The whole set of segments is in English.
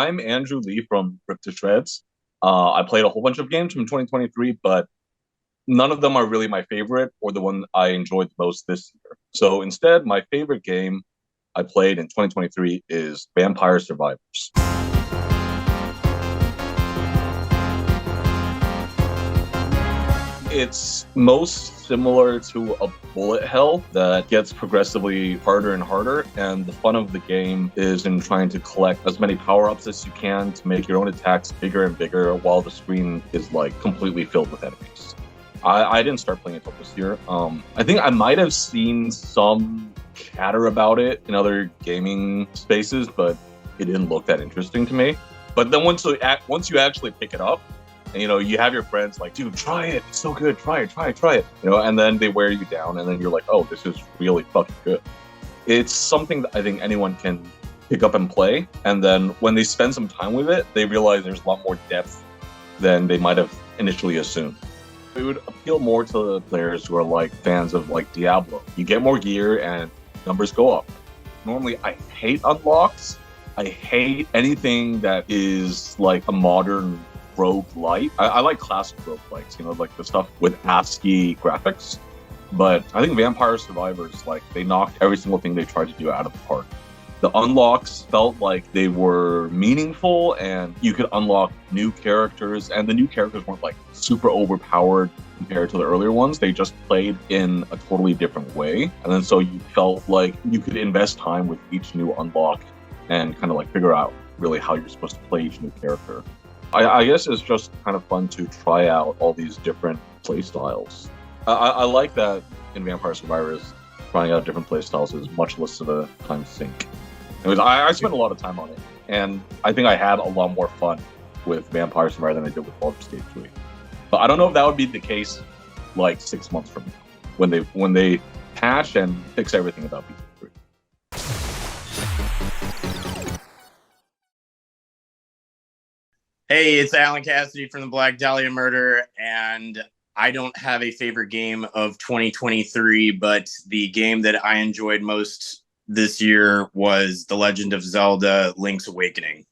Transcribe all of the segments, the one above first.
I'm Andrew Lee from Rip to Shreds. I played a whole bunch of games from 2023, but none of them are really my favorite or the one I enjoyed the most this year. So instead, my favorite game I played in 2023 is Vampire Survivors. It's most similar to a bullet hell that gets progressively harder and harder, and the fun of the game is in trying to collect as many power-ups as you can to make your own attacks bigger and bigger while the screen is like completely filled with enemies. I didn't start playing it until this year. I think I might have seen some chatter about it in other gaming spaces, but it didn't look that interesting to me. But then once you actually pick it up, and, you have your friends like, dude, try it. It's so good. Try it. And then they wear you down, and then you're like, oh, this is really fucking good. It's something that I think anyone can pick up and play. And then when they spend some time with it, they realize there's a lot more depth than they might have initially assumed. It would appeal more to the players who are like fans of like Diablo. You get more gear and numbers go up. Normally, I hate unlocks. I hate anything that is like a modern roguelite. I like classic roguelites, like the stuff with ASCII graphics. But I think Vampire Survivors, like, they knocked every single thing they tried to do out of the park. The unlocks felt like they were meaningful, and you could unlock new characters, and the new characters weren't like super overpowered compared to the earlier ones. They just played in a totally different way. And then so you felt like you could invest time with each new unlock and kind of like figure out really how you're supposed to play each new character. I guess it's just kind of fun to try out all these different play styles. I like that in Vampire Survivors, trying out different play styles is much less of a time sink. Anyways, I spent a lot of time on it, and I think I had a lot more fun with Vampire Survivor than I did with Baldur's Gate 3. But I don't know if that would be the case like 6 months from now, when they patch and fix everything about BG3. Hey, it's Alan Cassidy from the Black Dahlia Murder, and I don't have a favorite game of 2023, but the game that I enjoyed most this year was The Legend of Zelda: Link's Awakening.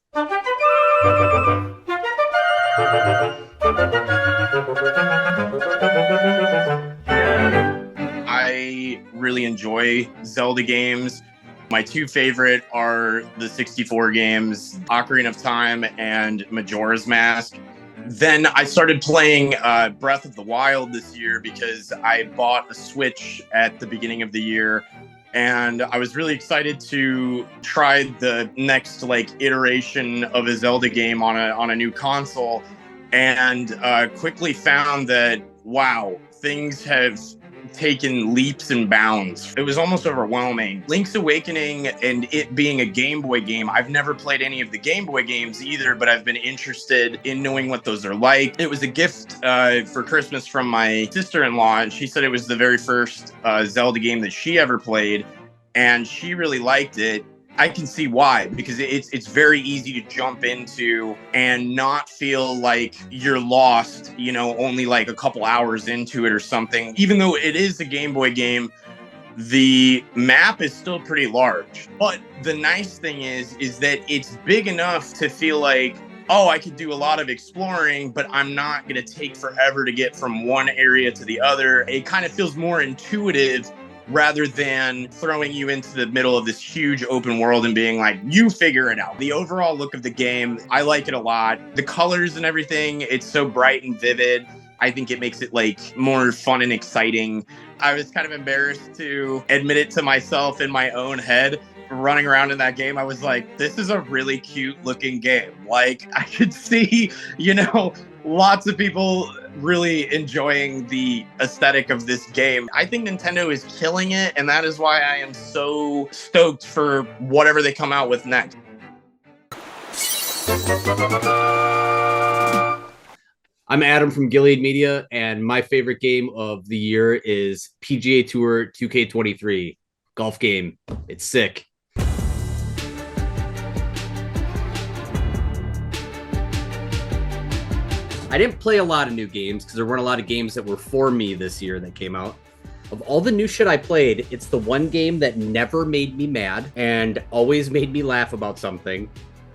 I really enjoy Zelda games. My two favorite are the 64 games, Ocarina of Time and Majora's Mask. Then I started playing Breath of the Wild this year because I bought a Switch at the beginning of the year, and I was really excited to try the next iteration of a Zelda game on a new console, and quickly found that, wow, things have taken leaps and bounds. It was almost overwhelming. Link's Awakening, and it being a Game Boy game, I've never played any of the Game Boy games either, but I've been interested in knowing what those are like. It was a gift for Christmas from my sister-in-law, and she said it was the very first Zelda game that she ever played, and she really liked it. I can see why, because it's very easy to jump into and not feel like you're lost, only like a couple hours into it or something. Even though it is a Game Boy game, the map is still pretty large. But the nice thing is that it's big enough to feel like, oh, I could do a lot of exploring, but I'm not going to take forever to get from one area to the other. It kind of feels more intuitive rather than throwing you into the middle of this huge open world and being like, you figure it out. The overall look of the game, I like it a lot. The colors and everything, it's so bright and vivid. I think it makes it more fun and exciting. I was kind of embarrassed to admit it to myself in my own head. Running around in that game, I was like, this is a really cute looking game. I could see, lots of people really enjoying the aesthetic of this game. I think Nintendo is killing it, and that is why I am so stoked for whatever they come out with next. I'm Adam from Gilead Media, and my favorite game of the year is PGA Tour 2K23 golf game. It's sick. I didn't play a lot of new games because there weren't a lot of games that were for me this year that came out. Of all the new shit I played, it's the one game that never made me mad and always made me laugh about something.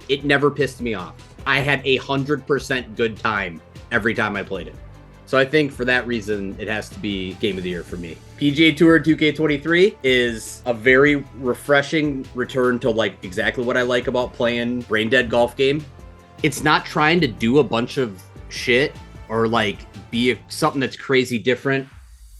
It never pissed me off. I had 100% good time every time I played it. So I think for that reason, it has to be Game of the Year for me. PGA Tour 2K23 is a very refreshing return to like exactly what I like about playing Brain Dead golf game. It's not trying to do a bunch of shit or like be something that's crazy different.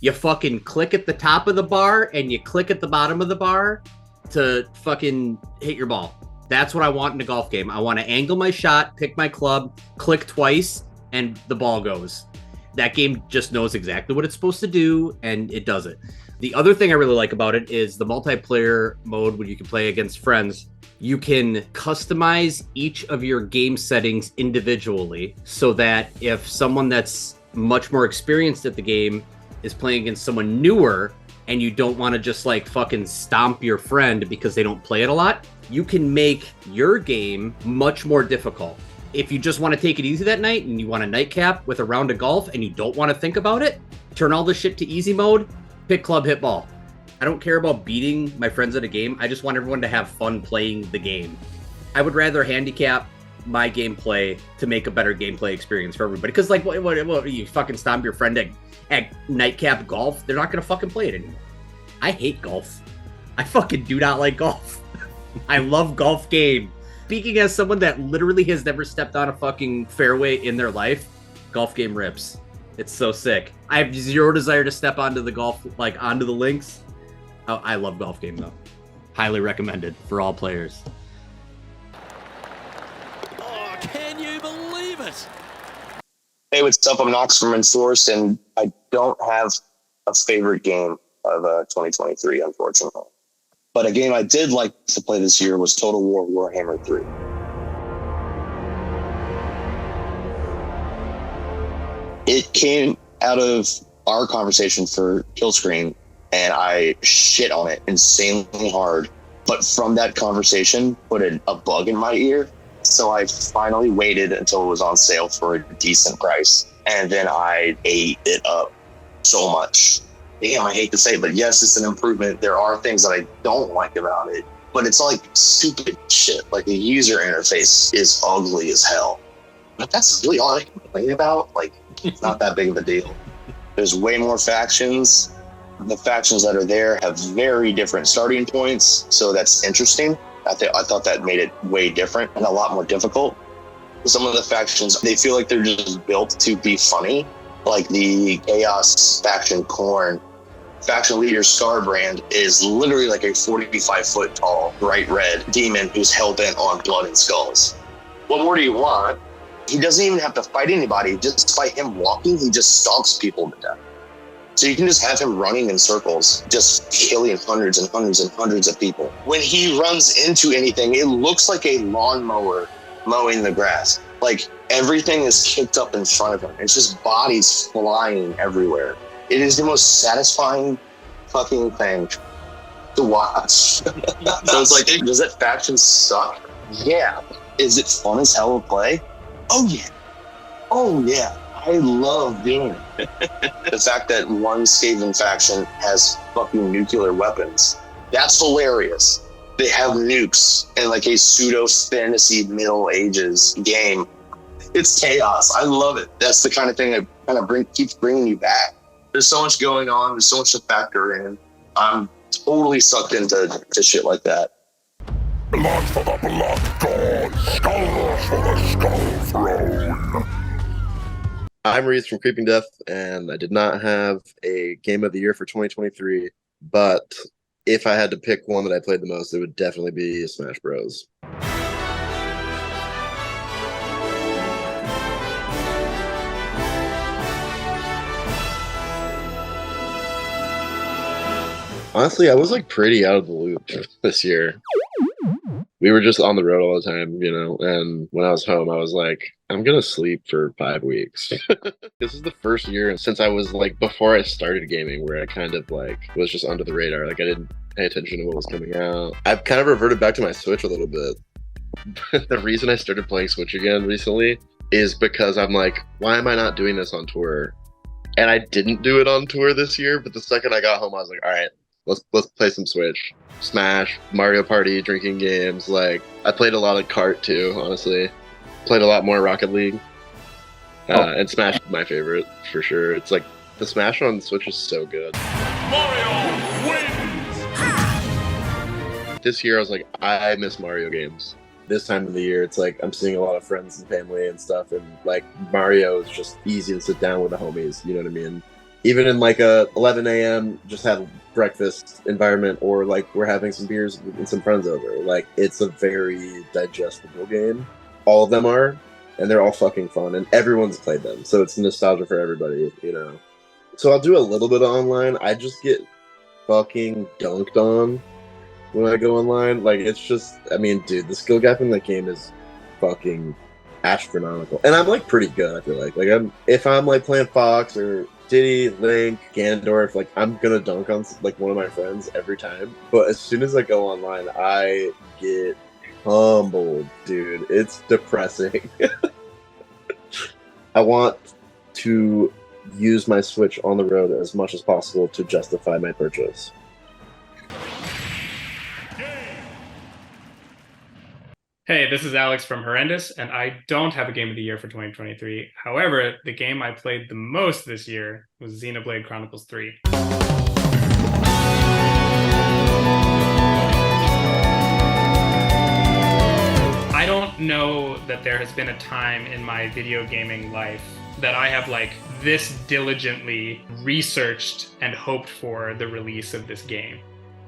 You fucking click at the top of the bar and you click at the bottom of the bar to fucking hit your ball. That's what I want in a golf game. I want to angle my shot, pick my club, click twice, and the ball goes. That game just knows exactly what it's supposed to do, and it does it. The other thing I really like about it is the multiplayer mode when you can play against friends. You can customize each of your game settings individually so that if someone that's much more experienced at the game is playing against someone newer and you don't want to just like fucking stomp your friend because they don't play it a lot, you can make your game much more difficult. If you just want to take it easy that night and you want a nightcap with a round of golf and you don't want to think about it, turn all this shit to easy mode, pick club, hit ball. I don't care about beating my friends at a game. I just want everyone to have fun playing the game. I would rather handicap my gameplay to make a better gameplay experience for everybody. Because like, what you fucking stomp your friend at nightcap golf? They're not going to fucking play it anymore. I hate golf. I fucking do not like golf. I love golf game. Speaking as someone that literally has never stepped on a fucking fairway in their life, golf game rips. It's so sick. I have zero desire to step onto the golf, like onto the links. Oh, I love golf game though. Highly recommended for all players. Oh, can you believe it? Hey, what's up? I'm Knox from Enforce, and I don't have a favorite game of 2023, unfortunately. But a game I did like to play this year was Total War Warhammer 3. It came out of our conversation for Killscreen, and I shit on it insanely hard. But from that conversation, put a bug in my ear. So I finally waited until it was on sale for a decent price. And then I ate it up so much. Damn, I hate to say it, but yes, it's an improvement. There are things that I don't like about it, but it's like stupid shit. Like the user interface is ugly as hell. But that's really all I can complain about. Like, it's not that big of a deal. There's way more factions. The factions that are there have very different starting points, so that's interesting. I thought that made it way different and a lot more difficult. Some of the factions, they feel like they're just built to be funny. Like the Chaos faction Khorne, faction leader Scarbrand is literally like a 45-foot tall, bright red demon who's hell-bent on blood and skulls. What more do you want? He doesn't even have to fight anybody. Just by him walking, he just stalks people to death. So you can just have him running in circles, just killing hundreds and hundreds and hundreds of people. When he runs into anything, it looks like a lawnmower mowing the grass. Like, everything is kicked up in front of him. It's just bodies flying everywhere. It is the most satisfying fucking thing to watch. So it's like, does that faction suck? Yeah. Is it fun as hell to play? Oh yeah. Oh yeah. I love doing it. The fact that one Skaven faction has fucking nuclear weapons, that's hilarious. They have nukes in like a pseudo fantasy Middle Ages game. It's chaos. I love it. That's the kind of thing that kind of keeps bringing you back. There's so much going on. There's so much to factor in. I'm totally sucked into shit like that. Blood for the blood god, skulls for the skull throne. I'm Reese from Creeping Death, and I did not have a game of the year for 2023, but if I had to pick one that I played the most, it would definitely be Smash Bros. Honestly, I was like pretty out of the loop this year. We were just on the road all the time, you know, and when I was home, I was like, I'm going to sleep for 5 weeks. This is the first year since I was like, before I started gaming, where I kind of like was just under the radar. Like I didn't pay attention to what was coming out. I've kind of reverted back to my Switch a little bit. The reason I started playing Switch again recently is because I'm like, why am I not doing this on tour? And I didn't do it on tour this year, but the second I got home, I was like, all right, let's play some Switch, Smash, Mario Party, drinking games. Like I played a lot of kart too. Honestly, played a lot more Rocket League. And Smash is my favorite for sure. It's like the Smash on Switch is so good. Mario wins! This year I was like, I miss Mario games. This time of the year, it's like I'm seeing a lot of friends and family and stuff, and like Mario is just easy to sit down with the homies. You know what I mean? Even in like a 11 a.m. just have breakfast environment, or like we're having some beers and some friends over. Like it's a very digestible game. All of them are. And they're all fucking fun, and everyone's played them, so it's nostalgia for everybody, you know. So I'll do a little bit of online. I just get fucking dunked on when I go online. Like, it's just, I mean, dude, the skill gap in that game is fucking astronomical. And I'm, like, pretty good, I feel like. Like, if I'm, like, playing Fox or Diddy, Link, Ganondorf, like, I'm gonna dunk on, like, one of my friends every time. But as soon as I go online, I get humbled, dude. It's depressing. I want to use my Switch on the road as much as possible to justify my purchase. Hey, this is Alex from Horrendous, and I don't have a game of the year for 2023. However, the game I played the most this year was Xenoblade Chronicles 3. I don't know that there has been a time in my video gaming life that I have like this diligently researched and hoped for the release of this game.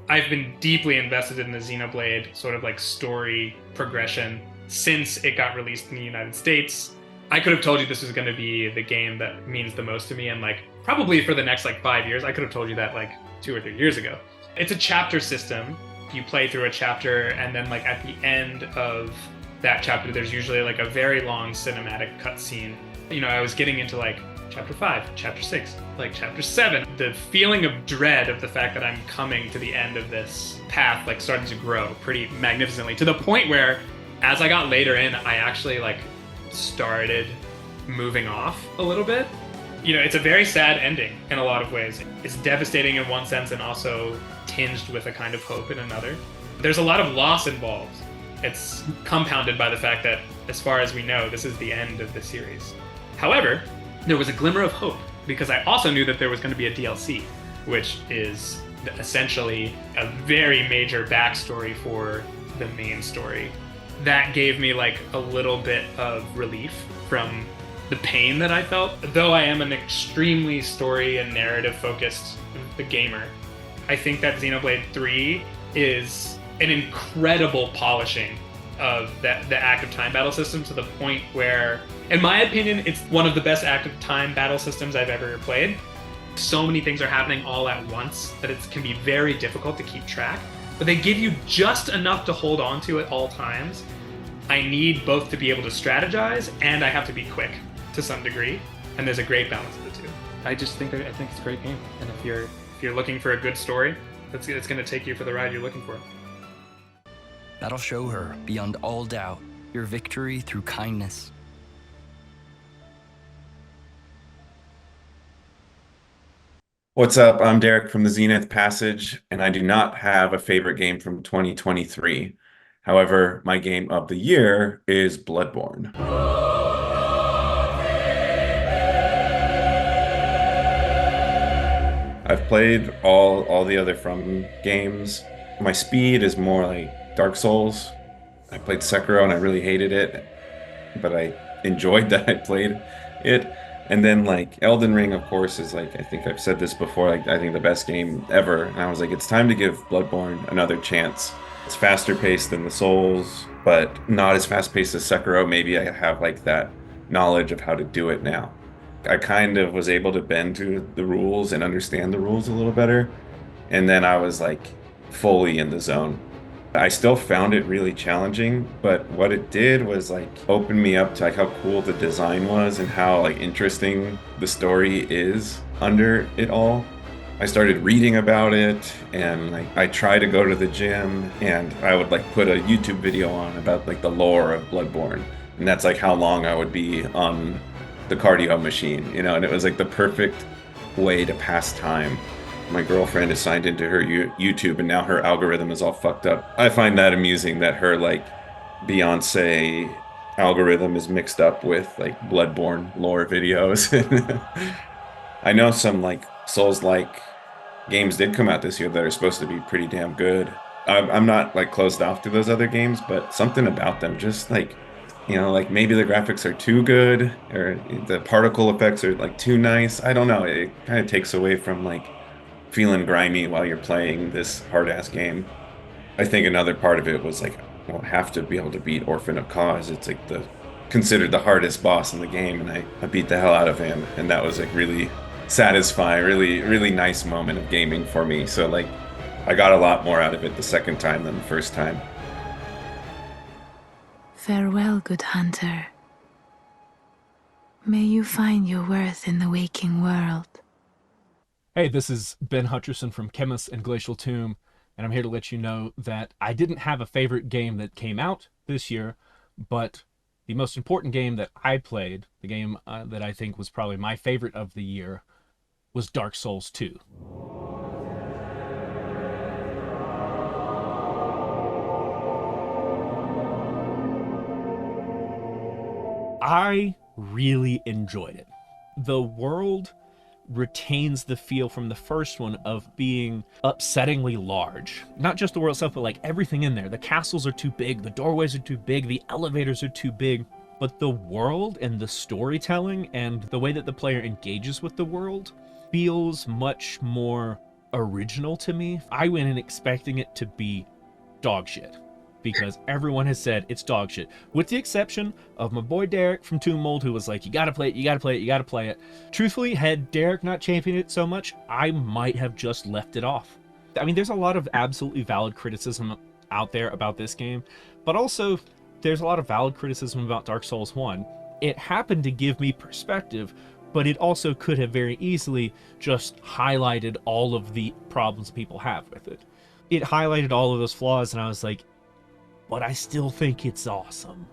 I've been deeply invested in the Xenoblade sort of like story progression since it got released in the United States. I could have told you this was going to be the game that means the most to me, and like probably for the next like 5 years. I could have told you that like 2 or 3 years ago. It's a chapter system. You play through a chapter, and then like at the end of that chapter, there's usually like a very long cinematic cutscene. You know, I was getting into like chapter 5, chapter 6, like chapter 7. The feeling of dread of the fact that I'm coming to the end of this path like started to grow pretty magnificently, to the point where as I got later in, I actually like started moving off a little bit. You know, it's a very sad ending in a lot of ways. It's devastating in one sense and also tinged with a kind of hope in another. There's a lot of loss involved. It's compounded by the fact that, as far as we know, this is the end of the series. However, there was a glimmer of hope, because I also knew that there was going to be a DLC, which is essentially a very major backstory for the main story. That gave me like a little bit of relief from the pain that I felt. Though I am an extremely story and narrative focused gamer, I think that Xenoblade 3 is an incredible polishing of the active time battle system, to the point where, in my opinion, it's one of the best active time battle systems I've ever played. So many things are happening all at once that it can be very difficult to keep track, but they give you just enough to hold on to at all times. I need both to be able to strategize, and I have to be quick to some degree, and there's a great balance of the two. I think it's a great game, and if you're looking for a good story, it's going to take you for the ride you're looking for. That'll show her, beyond all doubt, your victory through kindness. What's up? I'm Derek from the Zenith Passage, and I do not have a favorite game from 2023. However, my game of the year is Bloodborne. I've played all the other From games. My speed is more like Dark Souls. I played Sekiro and I really hated it, but I enjoyed that I played it. And then like Elden Ring, of course, is like, I think I've said this before, like I think the best game ever. And I was like, it's time to give Bloodborne another chance. It's faster paced than the Souls, but not as fast paced as Sekiro. Maybe I have like that knowledge of how to do it now. I kind of was able to bend to the rules and understand the rules a little better. And then I was like fully in the zone. I still found it really challenging, but what it did was like open me up to like how cool the design was and how like interesting the story is under it all. I started reading about it, and like I tried to go to the gym, and I would like put a YouTube video on about like the lore of Bloodborne, and that's like how long I would be on the cardio machine, you know, and it was like the perfect way to pass time. my girlfriend is signed into her YouTube, and now her algorithm is all fucked up. I find that amusing that her like Beyonce algorithm is mixed up with like Bloodborne lore videos. I know some like Souls-like games did come out this year that are supposed to be pretty damn good. I'm not like closed off to those other games, but something about them just like, you know, like maybe the graphics are too good or the particle effects are like too nice. I don't know. It kind of takes away from like feeling grimy while you're playing this hard ass game. I think another part of it was like, well, have to be able to beat Orphan of Cause. It's like considered the hardest boss in the game, and I beat the hell out of him, and that was like really satisfying, really nice moment of gaming for me. So like I got a lot more out of it the second time than the first time. Farewell, good hunter. May you find your worth in the waking world. Hey, this is Ben Hutcherson from Khemmis and Glacial Tomb, and I'm here to let you know that I didn't have a favorite game that came out this year, but the most important game that I played, the game that I think was probably my favorite of the year, was Dark Souls 2. I really enjoyed it. The world retains the feel from the first one of being upsettingly large. Not just the world itself, but like everything in there. The castles are too big, the doorways are too big, the elevators are too big. But the world and the storytelling and the way that the player engages with the world feels much more original to me. I went in expecting it to be dog shit, because everyone has said it's dog shit, with the exception of my boy Derek from Tomb Mold, who was like, you gotta play it, you gotta play it, you gotta play it. Truthfully, had Derek not championed it so much, I might have just left it off. I mean, there's a lot of absolutely valid criticism out there about this game, but also there's a lot of valid criticism about Dark Souls 1. It happened to give me perspective, but it also could have very easily just highlighted all of the problems people have with it. It highlighted all of those flaws, and I was like, but I still think it's awesome.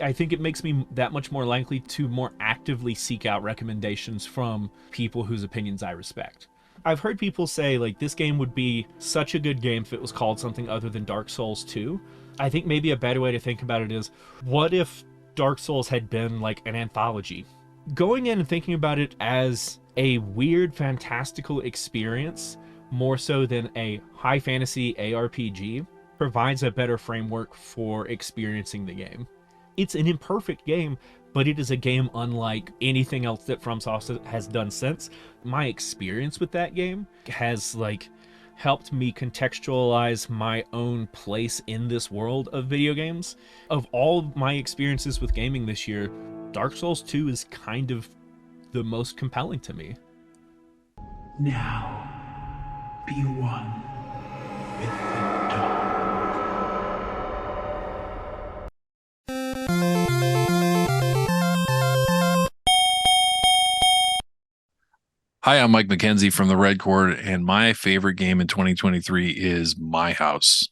I think it makes me that much more likely to more actively seek out recommendations from people whose opinions I respect. I've heard people say, like, this game would be such a good game if it was called something other than Dark Souls 2. I think maybe a better way to think about it is, what if Dark Souls had been like an anthology? Going in and thinking about it as a weird, fantastical experience, more so than a high fantasy ARPG, provides a better framework for experiencing the game. It's an imperfect game, but it is a game unlike anything else that FromSoft has done since. My experience with that game has like helped me contextualize my own place in this world of video games. Of all my experiences with gaming this year, Dark Souls 2 is kind of the most compelling to me. Now, be one with the dawn. Hi, I'm Mike McKenzie from the Red Chord, and my favorite game in 2023 is My House.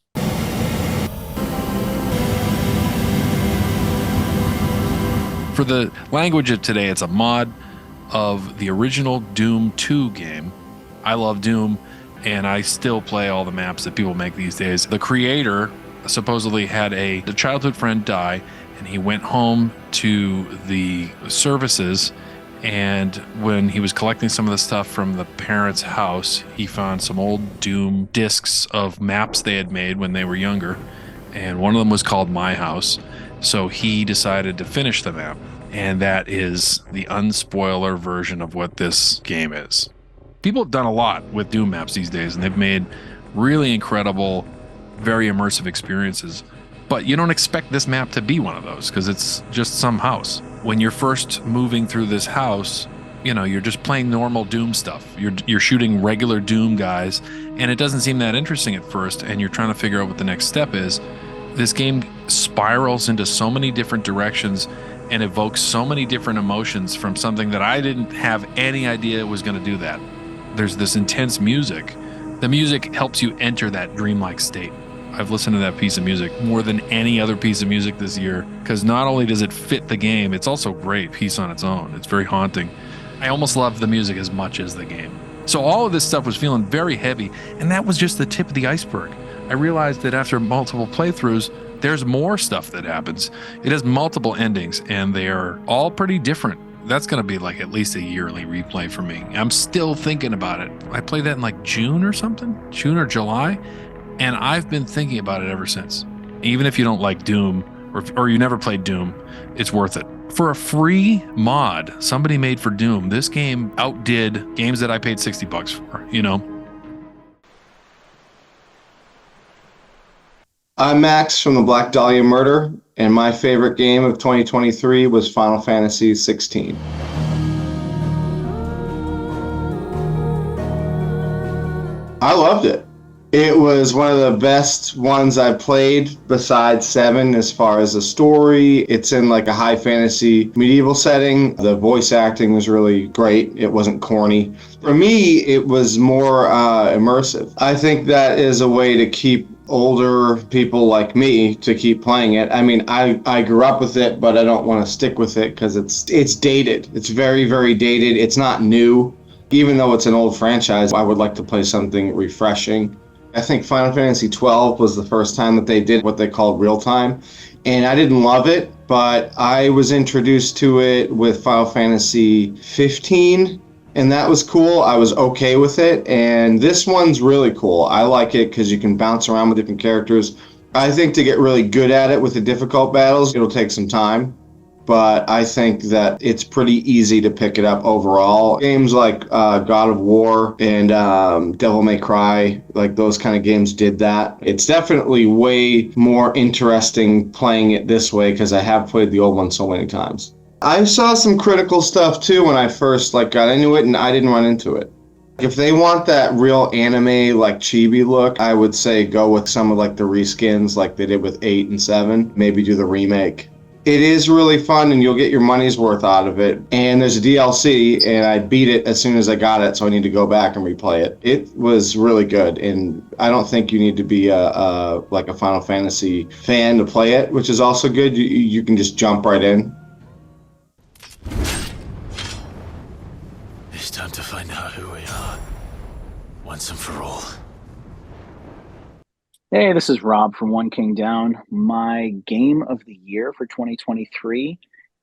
For the language of today, it's a mod of the original Doom 2 game. I love Doom, and I still play all the maps that people make these days. The creator supposedly had a childhood friend die, and he went home to the services, and when he was collecting some of the stuff from the parents' house, he found some old Doom discs of maps they had made when they were younger, and one of them was called My House. So he decided to finish the map, and that is the unspoiler version of what this game is. People have done a lot with Doom maps these days, and they've made really incredible, very immersive experiences. But you don't expect this map to be one of those, because it's just some house. When you're first moving through this house, you know, you're just playing normal Doom stuff. You're shooting regular Doom guys, and it doesn't seem that interesting at first, and you're trying to figure out what the next step is. This game spirals into so many different directions and evokes so many different emotions from something that I didn't have any idea it was going to do that. There's this intense music. The music helps you enter that dreamlike state. I've listened to that piece of music more than any other piece of music this year, because not only does it fit the game, it's also a great piece on its own. It's very haunting. I almost love the music as much as the game. So all of this stuff was feeling very heavy, and that was just the tip of the iceberg. I realized that after multiple playthroughs, there's more stuff that happens. It has multiple endings, and they are all pretty different. That's going to be like at least a yearly replay for me. I'm still thinking about it. I played that in like June or something, June or July, and I've been thinking about it ever since. Even if you don't like Doom or you never played Doom, it's worth it. For a free mod somebody made for Doom, this game outdid games that I paid $60 for, you know? I'm Max from the Black Dahlia Murder, and my favorite game of 2023 was Final Fantasy 16. I loved it. It was one of the best ones I played besides 7 as far as the story. It's in like a high fantasy medieval setting. The voice acting was really great. It wasn't corny. For me, it was more immersive. I think that is a way to keep older people like me to keep playing it. I mean, I grew up with it, but I don't want to stick with it because it's dated. It's very, very dated. It's not new. Even though it's an old franchise, I would like to play something refreshing. I think Final Fantasy 12 was the first time that they did what they called real time, and I didn't love it, but I was introduced to it with Final Fantasy 15, and that was cool. I was okay with it, and this one's really cool. I like it because you can bounce around with different characters. I think to get really good at it with the difficult battles, it'll take some time, but I think that it's pretty easy to pick it up overall. Games like God of War and Devil May Cry, like those kind of games did that. It's definitely way more interesting playing it this way because I have played the old one so many times. I saw some critical stuff too when I first got into it, and I didn't run into it. If they want that real anime chibi look, I would say go with some of the reskins like they did with 8 and 7. Maybe do the remake. It is really fun, and you'll get your money's worth out of it. And there's a DLC, and I beat it as soon as I got it, so I need to go back and replay it. It was really good, and I don't think you need to be a Final Fantasy fan to play it, which is also good. You can just jump right in. It's time to find out who we are, once and for all. Hey, this is Rob from One King Down. My game of the year for 2023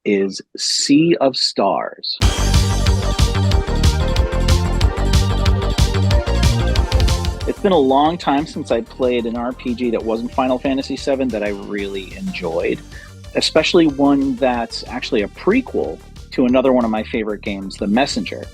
is Sea of Stars. It's been a long time since I played an RPG that wasn't Final Fantasy VII that I really enjoyed, especially one that's actually a prequel to another one of my favorite games, The Messenger.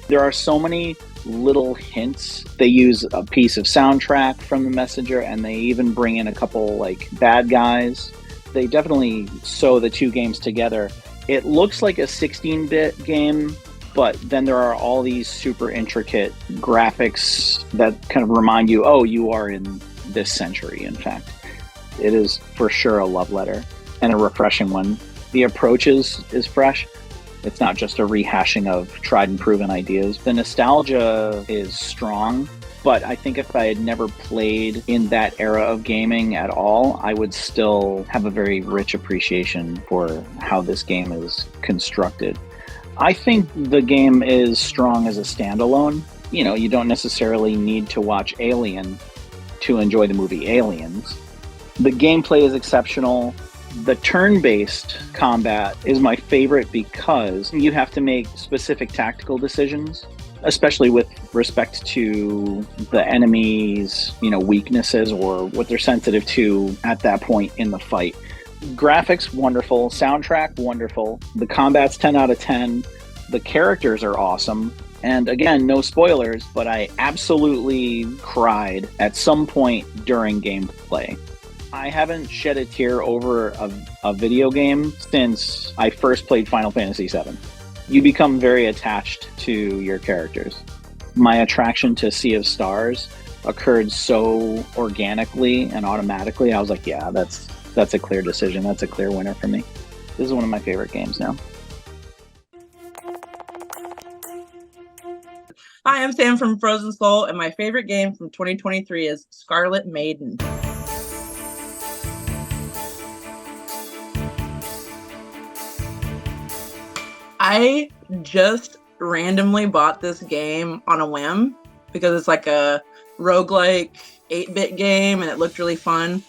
There are so many little hints. They use a piece of soundtrack from The Messenger, and they even bring in a couple bad guys. They definitely sew the two games together. It looks like a 16-bit game, but then there are all these super intricate graphics that kind of remind you, oh, you are in this century, in fact. It is for sure a love letter and a refreshing one. The approach is fresh. It's not just a rehashing of tried and proven ideas. The nostalgia is strong, but I think if I had never played in that era of gaming at all, I would still have a very rich appreciation for how this game is constructed. I think the game is strong as a standalone. You know, you don't necessarily need to watch Alien to enjoy the movie Aliens. The gameplay is exceptional. The turn-based combat is my favorite because you have to make specific tactical decisions, especially with respect to the enemy's, weaknesses or what they're sensitive to at that point in the fight. Graphics, wonderful. Soundtrack, wonderful. The combat's 10 out of 10. The characters are awesome. And again, no spoilers, but I absolutely cried at some point during gameplay. I haven't shed a tear over a video game since I first played Final Fantasy VII. You become very attached to your characters. My attraction to Sea of Stars occurred so organically and automatically. I was like, yeah, that's a clear decision. That's a clear winner for me. This is one of my favorite games now. Hi, I'm Sam from Frozen Soul, and my favorite game from 2023 is Scarlet Maiden. I just randomly bought this game on a whim because it's like a roguelike 8-bit game and it looked really fun.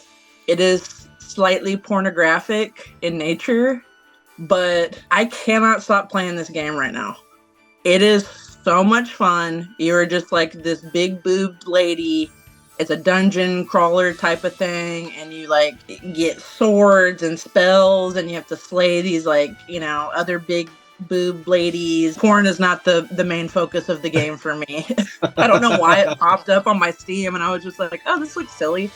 It is slightly pornographic in nature, but I cannot stop playing this game right now. It is so much fun. You're just like this big boobed lady. It's a dungeon crawler type of thing, and you like get swords and spells, and you have to slay these like, other big boob ladies. Porn is not the main focus of the game for me. I don't know why it popped up on my Steam, and I was just like, oh, this looks silly.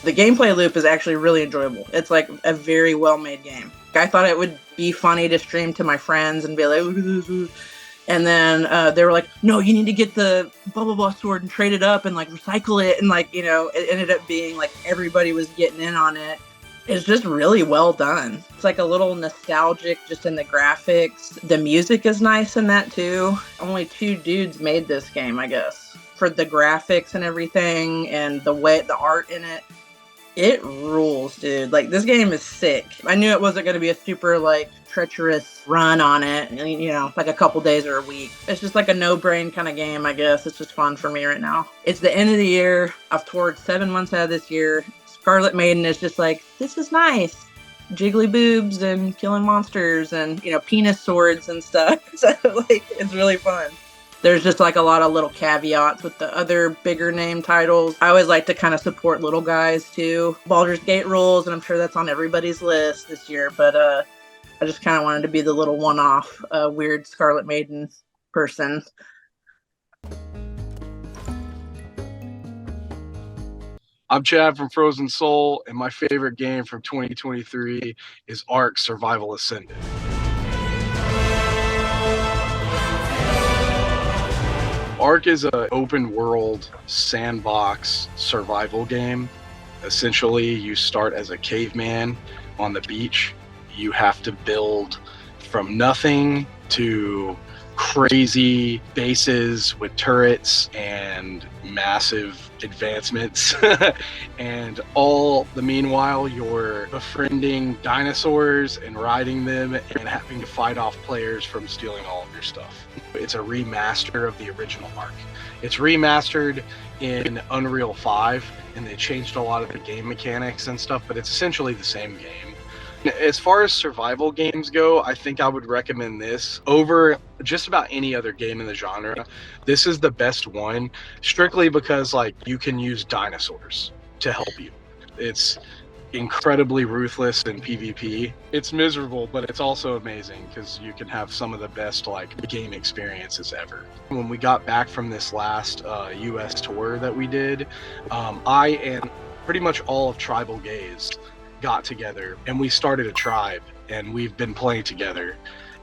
The gameplay loop is actually really enjoyable. It's like a very well-made game. I thought it would be funny to stream to my friends and be like, ooh. And then they were like, no, you need to get the blah, blah, blah sword and trade it up and like recycle it. And like, it ended up being like everybody was getting in on it. It's just really well done. It's like a little nostalgic just in the graphics. The music is nice in that too. Only 2 dudes made this game, I guess, for the graphics and everything and the art in it. It rules, dude. Like, this game is sick. I knew it wasn't going to be a super, like, treacherous run on it, like a couple days or a week. It's just like a no-brain kind of game, I guess. It's just fun for me right now. It's the end of the year. I've toured 7 months out of this year. Scarlet Maiden is just like, this is nice. Jiggly boobs and killing monsters and, penis swords and stuff. So, like, it's really fun. There's just like a lot of little caveats with the other bigger name titles. I always like to kind of support little guys too. Baldur's Gate rules, and I'm sure that's on everybody's list this year, but I just kind of wanted to be the little one-off weird Scarlet Maiden person. I'm Chad from Frozen Soul, and my favorite game from 2023 is Ark Survival Ascended. Ark is an open world sandbox survival game. Essentially, you start as a caveman on the beach. You have to build from nothing to crazy bases with turrets and massive advancements. And all the meanwhile, you're befriending dinosaurs and riding them and having to fight off players from stealing all of your stuff. It's a remaster of the original Ark. It's remastered in Unreal 5, and they changed a lot of the game mechanics and stuff, but it's essentially the same game. As far as survival games go, I think I would recommend this over just about any other game in the genre. This is the best one, strictly because like you can use dinosaurs to help you. It's incredibly ruthless in PvP. It's miserable, but it's also amazing because you can have some of the best like game experiences ever. When we got back from this last US tour that we did, I and pretty much all of Tribal Gaze got together and we started a tribe, and we've been playing together.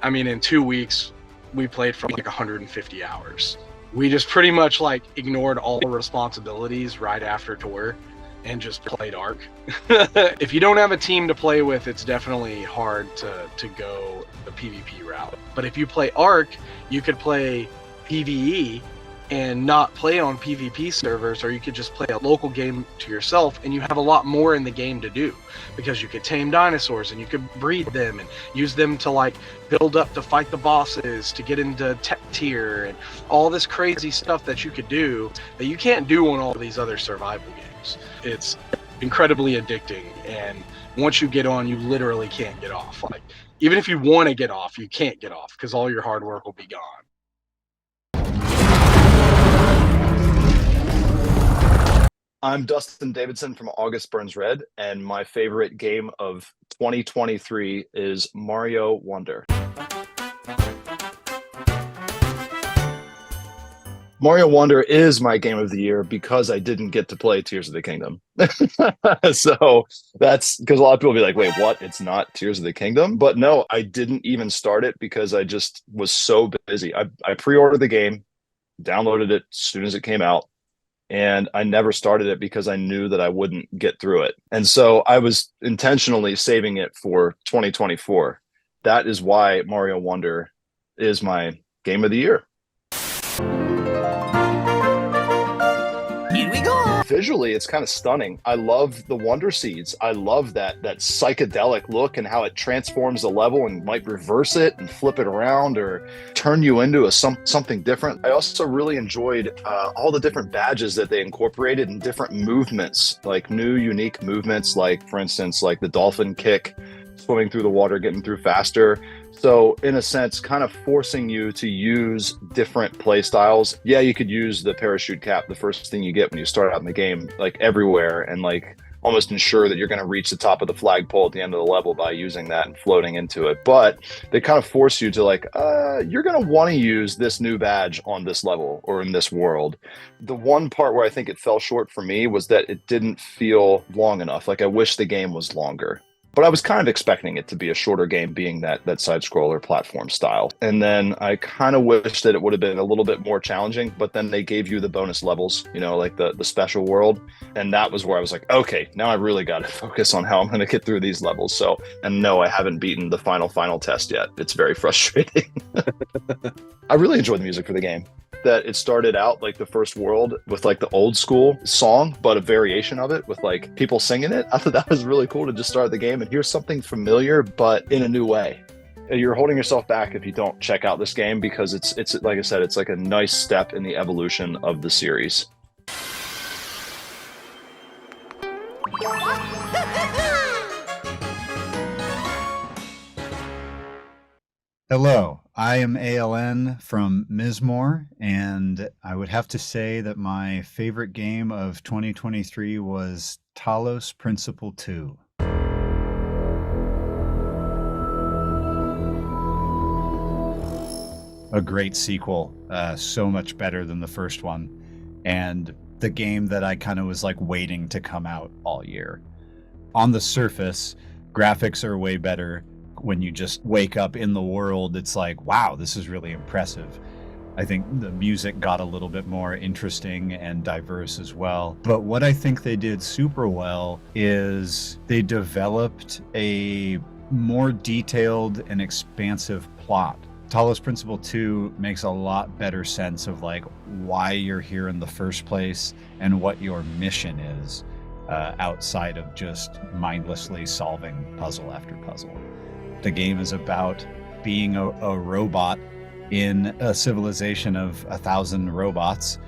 I mean, in 2 weeks we played for like 150 hours. We just pretty much like ignored all the responsibilities right after tour and just played Ark. If you don't have a team to play with, it's definitely hard to go the PvP route. But if you play Ark, you could play PvE and not play on PvP servers, or you could just play a local game to yourself, and you have a lot more in the game to do because you could tame dinosaurs and you could breed them and use them to like build up to fight the bosses, to get into tech tier, and all this crazy stuff that you could do that you can't do on all these other survival games. It's incredibly addicting, and once you get on, you literally can't get off. Like, even if you want to get off, you can't get off because all your hard work will be gone. I'm Dustin Davidson from August Burns Red, and my favorite game of 2023 is Mario Wonder. Mario Wonder is my game of the year because I didn't get to play Tears of the Kingdom. So that's because a lot of people will be like, wait, what? It's not Tears of the Kingdom? But no, I didn't even start it because I just was so busy. I pre-ordered the game, downloaded it as soon as it came out, and I never started it because I knew that I wouldn't get through it. And so I was intentionally saving it for 2024. That is why Mario Wonder is my game of the year. Here we go! visually, it's kind of stunning. I love the Wonder Seeds. I love that psychedelic look and how it transforms the level and might reverse it and flip it around or turn you into something different. I also really enjoyed all the different badges that they incorporated and different movements, like new unique movements, like for instance, like the dolphin kick, swimming through the water, getting through faster. So in a sense, kind of forcing you to use different play styles. Yeah, you could use the parachute cap, the first thing you get when you start out in the game, like everywhere, and like almost ensure that you're going to reach the top of the flagpole at the end of the level by using that and floating into it. But they kind of force you to like, you're going to want to use this new badge on this level or in this world. The one part where I think it fell short for me was that it didn't feel long enough. Like I wish the game was longer. But I was kind of expecting it to be a shorter game, being that side-scroller platform style. And then I kind of wish that it would have been a little bit more challenging, but then they gave you the bonus levels, you know, like the special world. And that was where I was like, okay, now I really got to focus on how I'm going to get through these levels. So, and no, I haven't beaten the final test yet. It's very frustrating. I really enjoyed the music for the game. That it started out like the first world with like the old school song, but a variation of it with like people singing it. I thought that was really cool to just start the game and hear something familiar, but in a new way. You're holding yourself back if you don't check out this game, because it's like I said, it's like a nice step in the evolution of the series. Hello, I am ALN from Mizmor, and I would have to say that my favorite game of 2023 was Talos Principle 2. A great sequel, so much better than the first one, and the game that I kind of was like waiting to come out all year. On the surface, graphics are way better. When you just wake up in the world, it's like, wow, this is really impressive. I think the music got a little bit more interesting and diverse as well. But what I think they did super well is they developed a more detailed and expansive plot. Talos Principle 2 makes a lot better sense of like why you're here in the first place and what your mission is, outside of just mindlessly solving puzzle after puzzle. The game is about being a robot in a civilization of 1,000 robots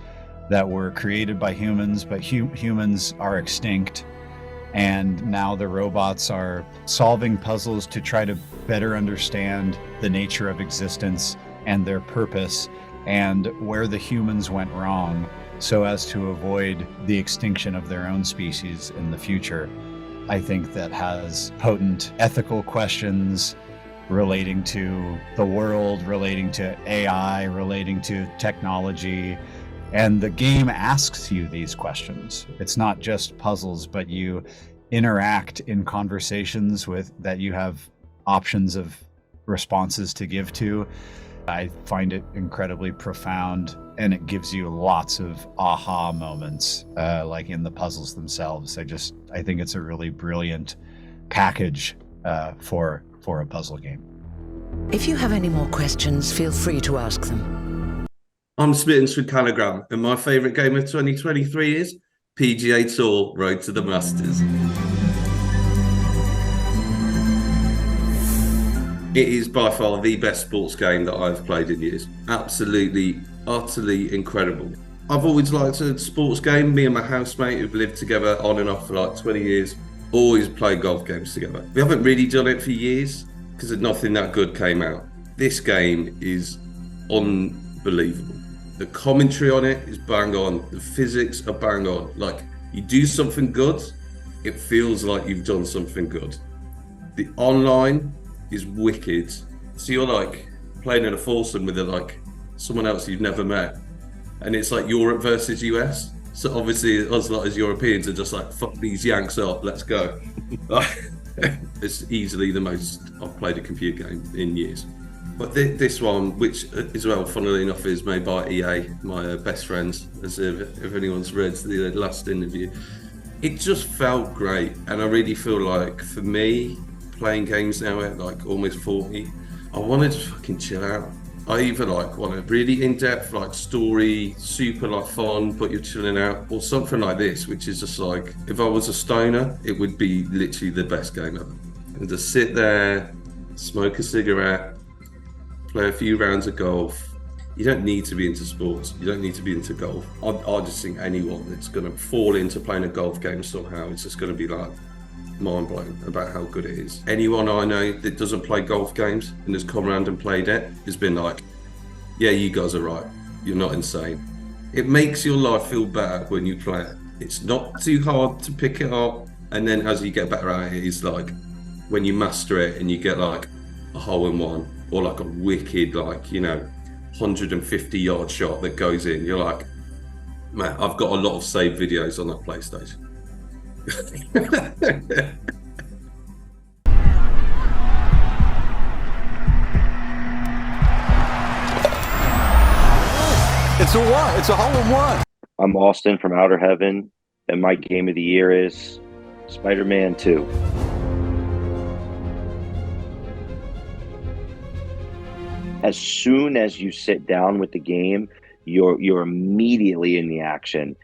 that were created by humans, but humans are extinct. And now the robots are solving puzzles to try to better understand the nature of existence and their purpose and where the humans went wrong so as to avoid the extinction of their own species in the future. I think that has potent ethical questions relating to the world, relating to AI, relating to technology. And the game asks you these questions. It's not just puzzles, but you interact in conversations with that you have options of responses to give to. I find it incredibly profound, and it gives you lots of aha moments, like in the puzzles themselves. I think it's a really brilliant package for a puzzle game. If you have any more questions, feel free to ask them. I'm Smittens with Calligram, and my favourite game of 2023 is PGA Tour Road to the Masters. It is by far the best sports game that I've played in years. Absolutely, utterly incredible. I've always liked a sports game. Me and my housemate, who've lived together on and off for like 20 years, always play golf games together. We haven't really done it for years because nothing that good came out. This game is unbelievable. The commentary on it is bang on. The physics are bang on. Like, you do something good, it feels like you've done something good. The online is wicked. So you're like playing in a foursome with like someone else you've never met, and it's like Europe versus US. So obviously us lot as Europeans are just like, fuck these Yanks up, let's go. It's easily the most I've played a computer game in years. But this one, which as well, funnily enough, is made by EA, my best friends, as if anyone's read the last interview. It just felt great, and I really feel like, for me, playing games now at like almost 40, I wanted to fucking chill out. I either like want a really in-depth like story, super like fun, but you're chilling out, or something like this, which is just like, if I was a stoner, it would be literally the best game ever. And just sit there, smoke a cigarette, play a few rounds of golf. You don't need to be into sports. You don't need to be into golf. I just think anyone that's going to fall into playing a golf game somehow, it's just going to be like mind blown about how good it is. Anyone I know that doesn't play golf games and has come around and played it has been like, yeah, you guys are right. You're not insane. It makes your life feel better when you play it. It's not too hard to pick it up. And then as you get better at it, it's like when you master it and you get like a hole in one or like a wicked, like, 150-yard shot that goes in, you're like, man, I've got a lot of saved videos on that PlayStation. It's a one. It's a hole in one. I'm Austin from Outer Heaven, and my game of the year is Spider-Man 2. As soon as you sit down with the game, you're immediately in the action.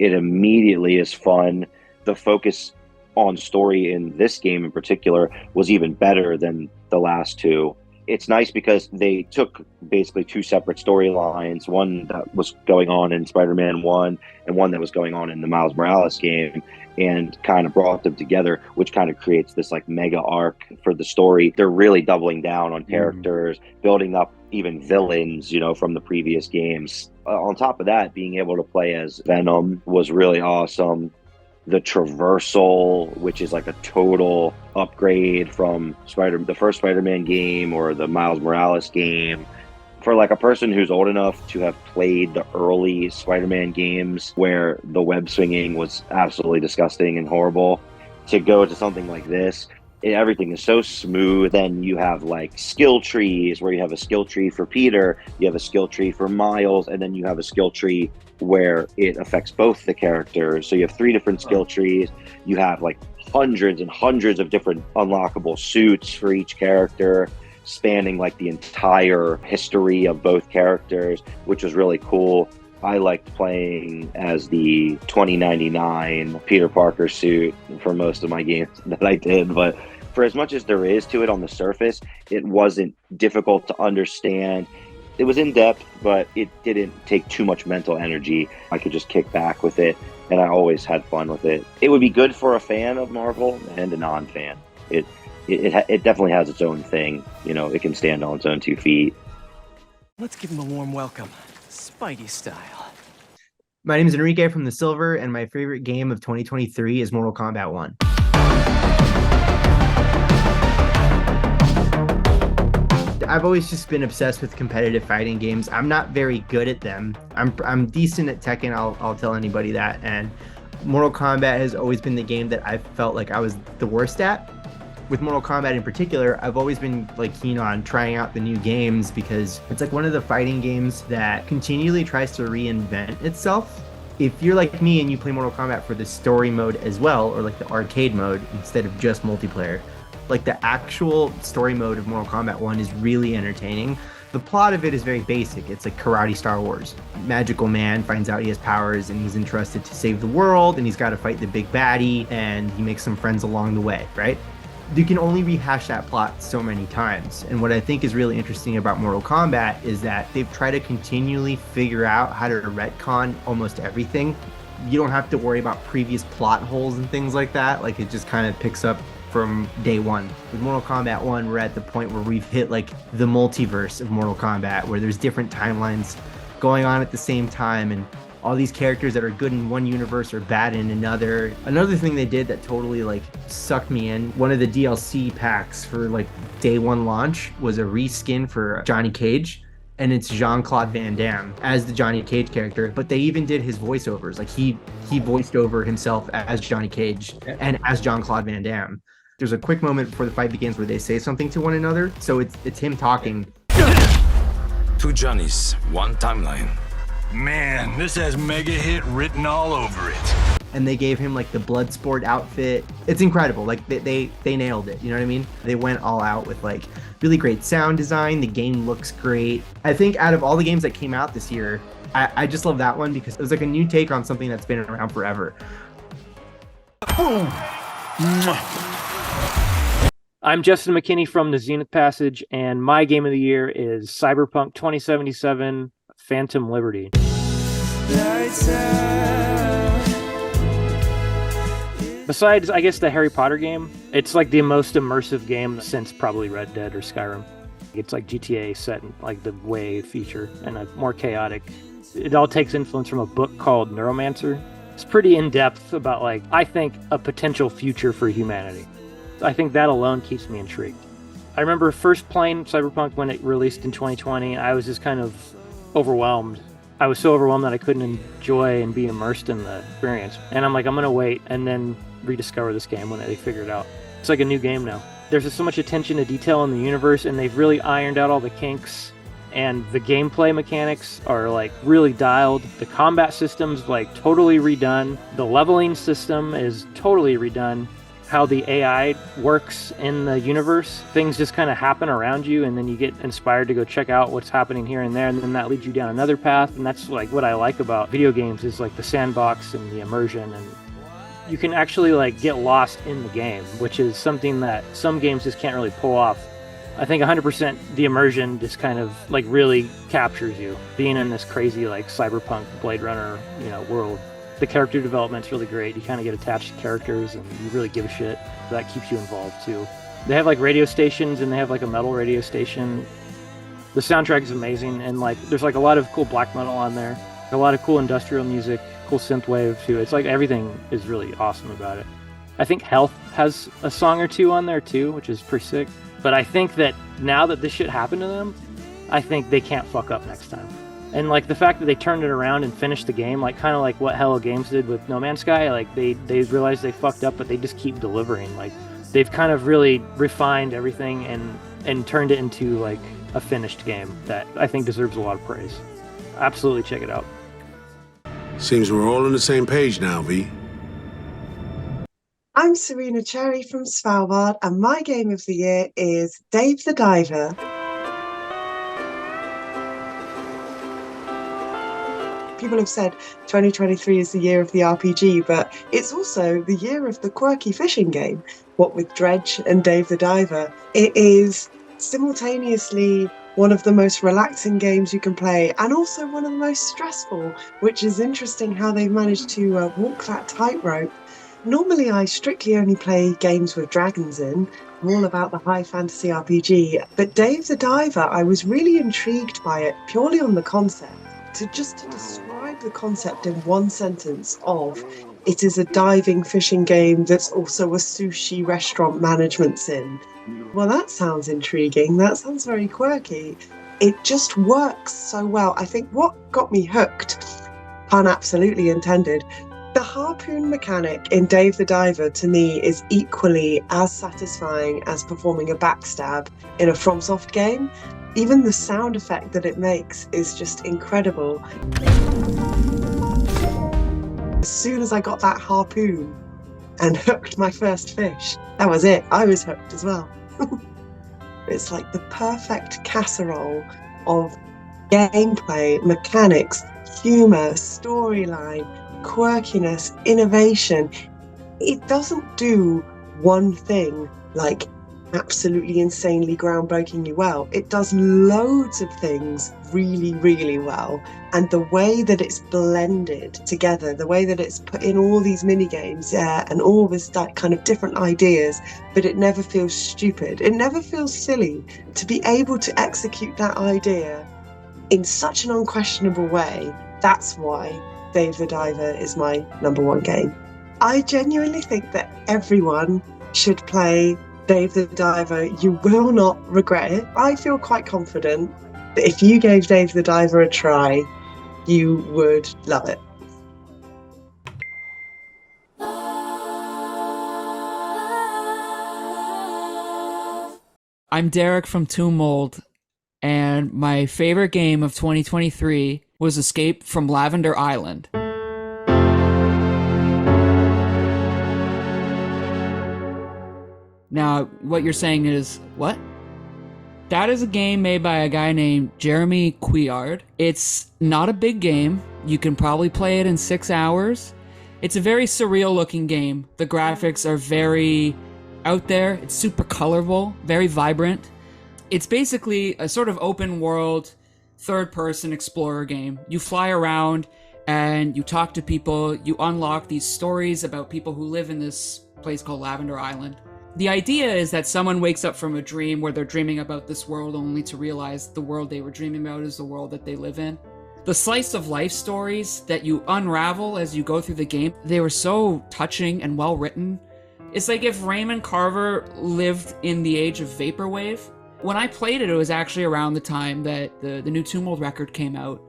It immediately is fun. The focus on story in this game in particular was even better than the last two. It's nice because they took basically two separate storylines, one that was going on in Spider-Man 1 and one that was going on in the Miles Morales game, and kind of brought them together, which kind of creates this like mega arc for the story. They're really doubling down on characters, building up even villains, from the previous games. On top of that, being able to play as Venom was really awesome. The traversal, which is like a total upgrade from the first Spider-Man game or the Miles Morales game. For like a person who's old enough to have played the early Spider-Man games where the web swinging was absolutely disgusting and horrible, to go to something like this, everything is so smooth. Then you have like skill trees where you have a skill tree for Peter, you have a skill tree for Miles, and then you have a skill tree where it affects both the characters. So you have 3 different skill trees. You have like hundreds and hundreds of different unlockable suits for each character, spanning like the entire history of both characters, which was really cool. I liked playing as the 2099 Peter Parker suit for most of my games that I did, but for as much as there is to it on the surface, it wasn't difficult to understand. It was in depth, but it didn't take too much mental energy. I could just kick back with it, and I always had fun with it. It would be good for a fan of Marvel and a non-fan. It definitely has its own thing. It can stand on its own 2 feet. Let's give him a warm welcome, Spidey style. My name is Enrique from the Silver, and my favorite game of 2023 is Mortal Kombat 1. I've always just been obsessed with competitive fighting games. I'm not very good at them. I'm decent at Tekken, I'll tell anybody that. And Mortal Kombat has always been the game that I felt like I was the worst at. With Mortal Kombat in particular, I've always been like keen on trying out the new games because it's like one of the fighting games that continually tries to reinvent itself. If you're like me and you play Mortal Kombat for the story mode as well, or like the arcade mode instead of just multiplayer, like the actual story mode of Mortal Kombat 1 is really entertaining. The plot of it is very basic. It's like karate Star Wars. Magical man finds out he has powers and he's entrusted to save the world, and he's got to fight the big baddie, and he makes some friends along the way, right? You can only rehash that plot so many times. And what I think is really interesting about Mortal Kombat is that they've tried to continually figure out how to retcon almost everything. You don't have to worry about previous plot holes and things like that. Like, it just kind of picks up from day one. With Mortal Kombat 1, we're at the point where we've hit like the multiverse of Mortal Kombat, where there's different timelines going on at the same time, and all these characters that are good in one universe are bad in another. Another thing they did that totally like sucked me in, one of the DLC packs for like day one launch was a Reese skin for Johnny Cage, and it's Jean-Claude Van Damme as the Johnny Cage character, but they even did his voiceovers. Like he voiced over himself as Johnny Cage and as Jean-Claude Van Damme. There's a quick moment before the fight begins where they say something to one another, so it's him talking. 2 Johnnies, 1 timeline. Man, this has mega hit written all over it. and they gave him like the Bloodsport outfit. It's incredible. Like they nailed it. You know what I mean? They went all out with like really great sound design. The game looks great. I think out of all the games that came out this year, I just love that one because it was like a new take on something that's been around forever. Boom. I'm Justin McKinney from the Zenith Passage, and my game of the year is Cyberpunk 2077 Phantom Liberty. Besides, I guess, the Harry Potter game, it's like the most immersive game since probably Red Dead or Skyrim. It's like GTA set in like the way future and a more chaotic. It all takes influence from a book called Neuromancer. It's pretty in-depth about, like, I think, a potential future for humanity. I think that alone keeps me intrigued. I remember first playing Cyberpunk when it released in 2020. I was just kind of overwhelmed. I was so overwhelmed that I couldn't enjoy and be immersed in the experience. And I'm like, I'm going to wait and then rediscover this game when they figure it out. It's like a new game now. There's just so much attention to detail in the universe, and they've really ironed out all the kinks. And the gameplay mechanics are like really dialed. The combat system's like totally redone. The leveling system is totally redone. How the AI works in the universe, things just kind of happen around you, and then you get inspired to go check out what's happening here and there, and then that leads you down another path. And that's like what I like about video games, is like the sandbox and the immersion, and you can actually like get lost in the game, which is something that some games just can't really pull off. I think 100% the immersion just kind of like really captures you, being in this crazy like cyberpunk Blade Runner, world. The character development's really great. You kind of get attached to characters and you really give a shit. That keeps you involved too. They have like radio stations, and they have like a metal radio station. The soundtrack is amazing, and like there's like a lot of cool black metal on there, a lot of cool industrial music, cool synthwave too. It's like everything is really awesome about it. I think Health has a song or two on there too, which is pretty sick. But I think that now that this shit happened to them, I think they can't fuck up next time. And like the fact that they turned it around and finished the game, like kind of like what Hello Games did with No Man's Sky, like they realized they fucked up, but they just keep delivering. Like they've kind of really refined everything and turned it into like a finished game that I think deserves a lot of praise. Absolutely check it out. Seems we're all on the same page now, V. I'm Serena Cherry from Svalbard, and my game of the year is Dave the Diver. People have said 2023 is the year of the RPG, but it's also the year of the quirky fishing game. What with Dredge and Dave the Diver, it is simultaneously one of the most relaxing games you can play, and also one of the most stressful, which is interesting how they've managed to walk that tightrope. Normally I strictly only play games with dragons in. I'm all about the high fantasy RPG, but Dave the Diver, I was really intrigued by it purely on the concept. To describe the concept in one sentence of, it is a diving fishing game that's also a sushi restaurant management sim. Well, that sounds intriguing. That sounds very quirky. It just works so well. I think what got me hooked, pun absolutely intended, the harpoon mechanic in Dave the Diver to me is equally as satisfying as performing a backstab in a FromSoft game. Even the sound effect that it makes is just incredible. As soon as I got that harpoon and hooked my first fish, that was it. I was hooked as well. It's like the perfect casserole of gameplay, mechanics, humor, storyline, quirkiness, innovation. It doesn't do one thing like absolutely insanely groundbreakingly well. It does loads of things really, really well. And the way that it's blended together, the way that it's put in all these mini games, and all this kind of different ideas, but it never feels stupid. It never feels silly. To be able to execute that idea in such an unquestionable way, that's why Dave the Diver is my #1 game. I genuinely think that everyone should play Dave the Diver. You will not regret it. I feel quite confident that if you gave Dave the Diver a try, you would love it. I'm Derek from Tomb Mold, and my favorite game of 2023 was Escape from Lavender Island. Now, what you're saying is, what? That is a game made by a guy named Jeremy Couillard. It's not a big game. You can probably play it in 6 hours. It's a very surreal looking game. The graphics are very out there. It's super colorful, very vibrant. It's basically a sort of open world, third person explorer game. You fly around and you talk to people. You unlock these stories about people who live in this place called Lavender Island. The idea is that someone wakes up from a dream where they're dreaming about this world only to realize the world they were dreaming about is the world that they live in. The slice of life stories that you unravel as you go through the game, they were so touching and well written. It's like if Raymond Carver lived in the age of Vaporwave. When I played it, it was actually around the time that the new Tumult record came out.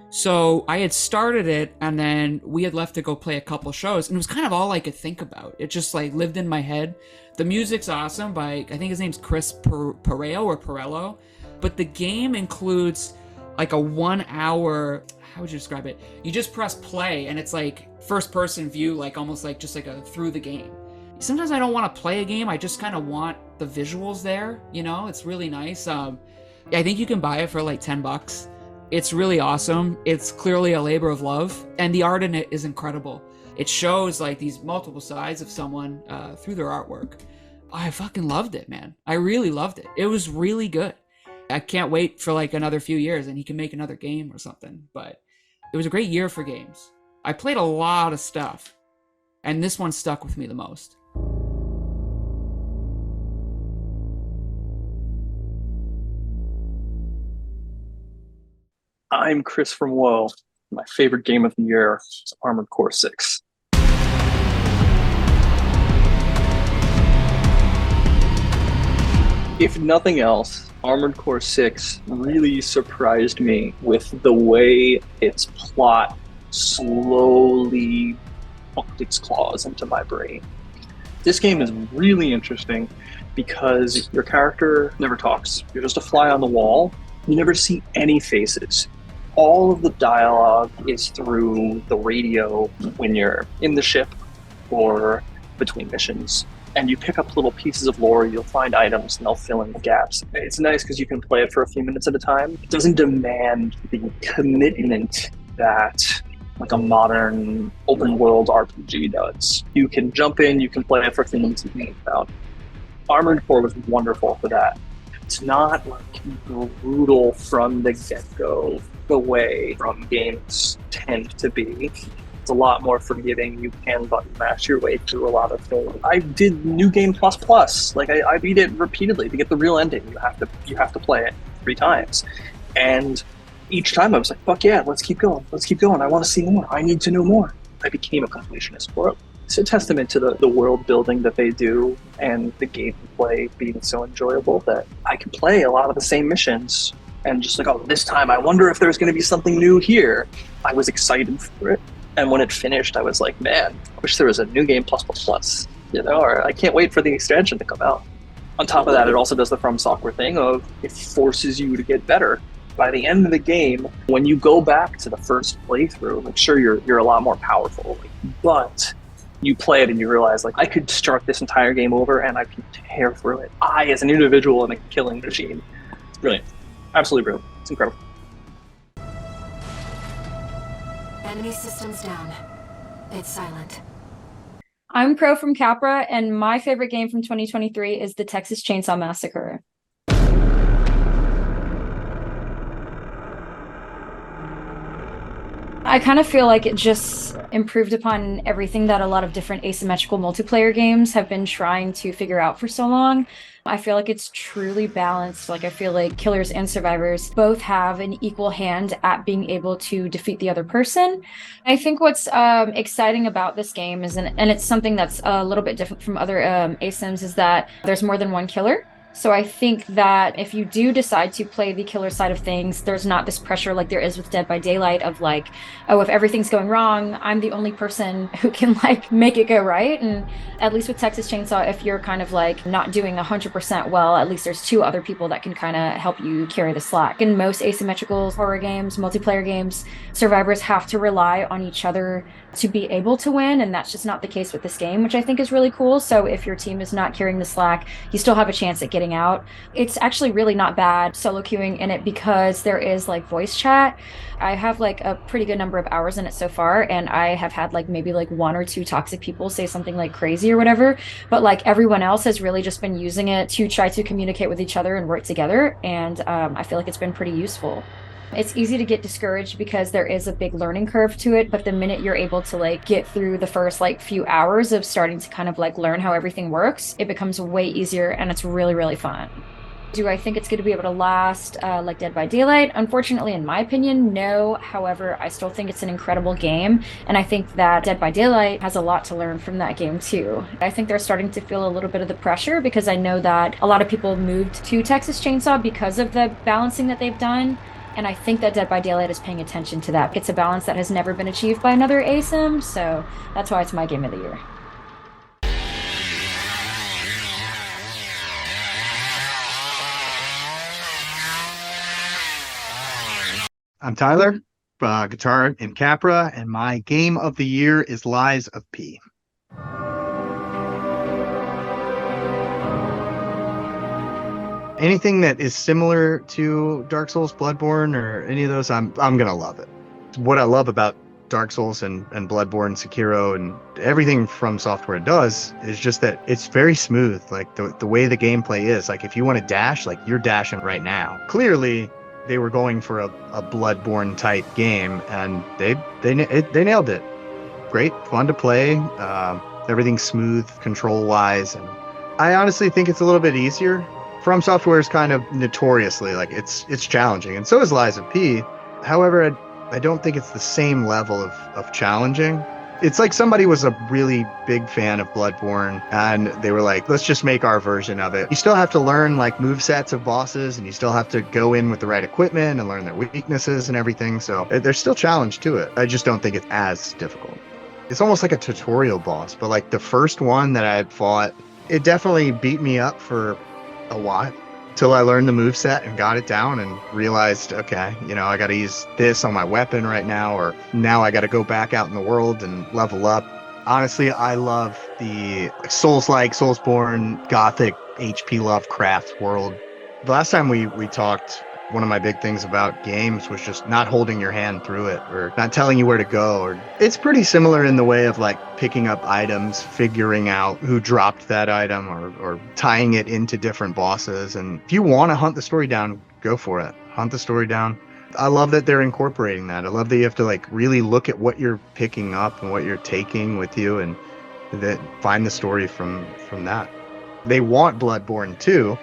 So I had started it, and then we had left to go play a couple shows, and it was kind of all I could think about. It just like lived in my head. The music's awesome by, I think his name's Chris Perello, but the game includes like a 1 hour, how would you describe it? You just press play, and it's like first person view, like almost like just like a through the game. Sometimes I don't want to play a game, I just kind of want the visuals there, you know? It's really nice. I think you can buy it for like $10. It's really awesome. It's clearly a labor of love, and the art in it is incredible. It shows like these multiple sides of someone through their artwork. I fucking loved it, man. I really loved it. It was really good. I can't wait for like another few years and he can make another game or something, but it was a great year for games. I played a lot of stuff, and this one stuck with me the most. I'm Chris from Woe. My favorite game of the year is Armored Core 6. If nothing else, Armored Core 6 really surprised me with the way its plot slowly hooked its claws into my brain. This game is really interesting because your character never talks. You're just a fly on the wall. You never see any faces. All of the dialogue is through the radio when you're in the ship or between missions. And you pick up little pieces of lore, you'll find items, and they'll fill in the gaps. It's nice because you can play it for a few minutes at a time. It doesn't demand the commitment that like a modern open world RPG does. You can jump in, you can play it for a few minutes and think about. Armored Core was wonderful for that. It's not like brutal from the get-go the way from games tend to be. It's a lot more forgiving. You can button mash your way through a lot of things. I did New Game Plus. Like I beat it repeatedly to get the real ending. You have to play it 3 times. And each time I was like, fuck yeah, let's keep going. I want to see more. I need to know more. I became a completionist for it. It's a testament to the world building that they do and the gameplay being so enjoyable that I can play a lot of the same missions and just like, oh, this time I wonder if there's going to be something new here. I was excited for it. And when it finished, I was like, man, I wish there was a New Game Plus, you know, or I can't wait for the expansion to come out. On top of that, it also does the From Software thing of it forces you to get better. By the end of the game, when you go back to the first playthrough, like sure, you're a lot more powerful, but you play it and you realize like I could start this entire game over and I can tear through it. I, as an individual, am a killing machine. It's brilliant. Absolutely brilliant. It's incredible. Enemy systems down. It's silent. I'm Crow from Capra, and my favorite game from 2023 is the Texas Chainsaw Massacre. I kind of feel like it just improved upon everything that a lot of different asymmetrical multiplayer games have been trying to figure out for so long. I feel like it's truly balanced. Like I feel like killers and survivors both have an equal hand at being able to defeat the other person. I think what's exciting about this game is, and it's something that's a little bit different from other ASIMs, is that there's more than one killer. So I think that if you do decide to play the killer side of things, there's not this pressure like there is with Dead by Daylight of like, oh, if everything's going wrong, I'm the only person who can like make it go right. And at least with Texas Chainsaw, if you're kind of like not doing 100% well, at least there's two other people that can kind of help you carry the slack. In most asymmetrical horror games, multiplayer games, survivors have to rely on each other to be able to win, and that's just not the case with this game, which I think is really cool. So if your team is not carrying the slack, you still have a chance at getting out. It's actually really not bad solo queuing in it because there is like voice chat. I have like a pretty good number of hours in it so far, and I have had like maybe like one or two toxic people say something like crazy or whatever, but like everyone else has really just been using it to try to communicate with each other and work together, and I feel like it's been pretty useful. It's easy to get discouraged because there is a big learning curve to it, but the minute you're able to like get through the first like few hours of starting to kind of like learn how everything works, it becomes way easier and it's really, really fun. Do I think it's going to be able to last like Dead by Daylight? Unfortunately, in my opinion, no. However, I still think it's an incredible game, and I think that Dead by Daylight has a lot to learn from that game too. I think they're starting to feel a little bit of the pressure because I know that a lot of people moved to Texas Chainsaw because of the balancing that they've done. And I think that Dead by Daylight is paying attention to that. It's a balance that has never been achieved by another ASIM, so that's why it's my game of the year. I'm Tyler, guitar in Capra, and my game of the year is Lies of P. Anything that is similar to Dark Souls, Bloodborne, or any of those, I'm gonna love it. What I love about Dark Souls and Bloodborne, Sekiro, and everything From Software does is just that it's very smooth. Like the way the gameplay is. Like if you want to dash, like you're dashing right now. Clearly, they were going for a Bloodborne type game, and they nailed it. Great, fun to play. Everything's smooth, control wise, and I honestly think it's a little bit easier. From Software is kind of notoriously like it's challenging, and so is Lies of P. However, I don't think it's the same level of challenging. It's like somebody was a really big fan of Bloodborne, and they were like, let's just make our version of it. You still have to learn like movesets of bosses, and you still have to go in with the right equipment and learn their weaknesses and everything. So there's still challenge to it. I just don't think it's as difficult. It's almost like a tutorial boss, but like the first one that I fought, it definitely beat me up for a while till I learned the moveset and got it down and realized, okay, I got to use this on my weapon right now, or now I got to go back out in the world and level up. Honestly, I love the Souls-like, Soulsborne, Gothic, H.P. Lovecraft world. The last time we talked, one of my big things about games was just not holding your hand through it or not telling you where to go. Or it's pretty similar in the way of like picking up items, figuring out who dropped that item, or tying it into different bosses. And if you want to hunt the story down, go for it. Hunt the story down. I love that they're incorporating that. I love that you have to like really look at what you're picking up and what you're taking with you, and that find the story from that. They want Bloodborne too,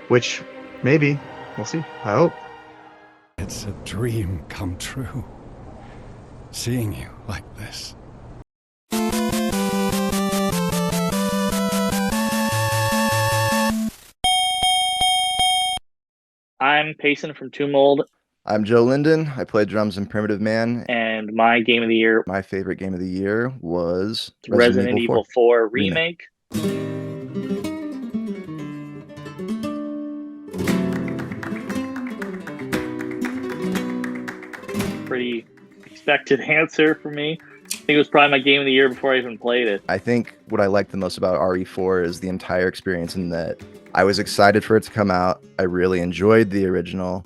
which maybe. We'll see. I hope. It's a dream come true. Seeing you like this. I'm Payson from Tomb Mold. I'm Joe Linden. I play drums in Primitive Man. And my game of the year... My favorite game of the year was... Resident Evil 4 Remake. Pretty expected answer for me. I think it was probably my game of the year before I even played it. I think what I liked the most about RE4 is the entire experience, in that I was excited for it to come out. I really enjoyed the original.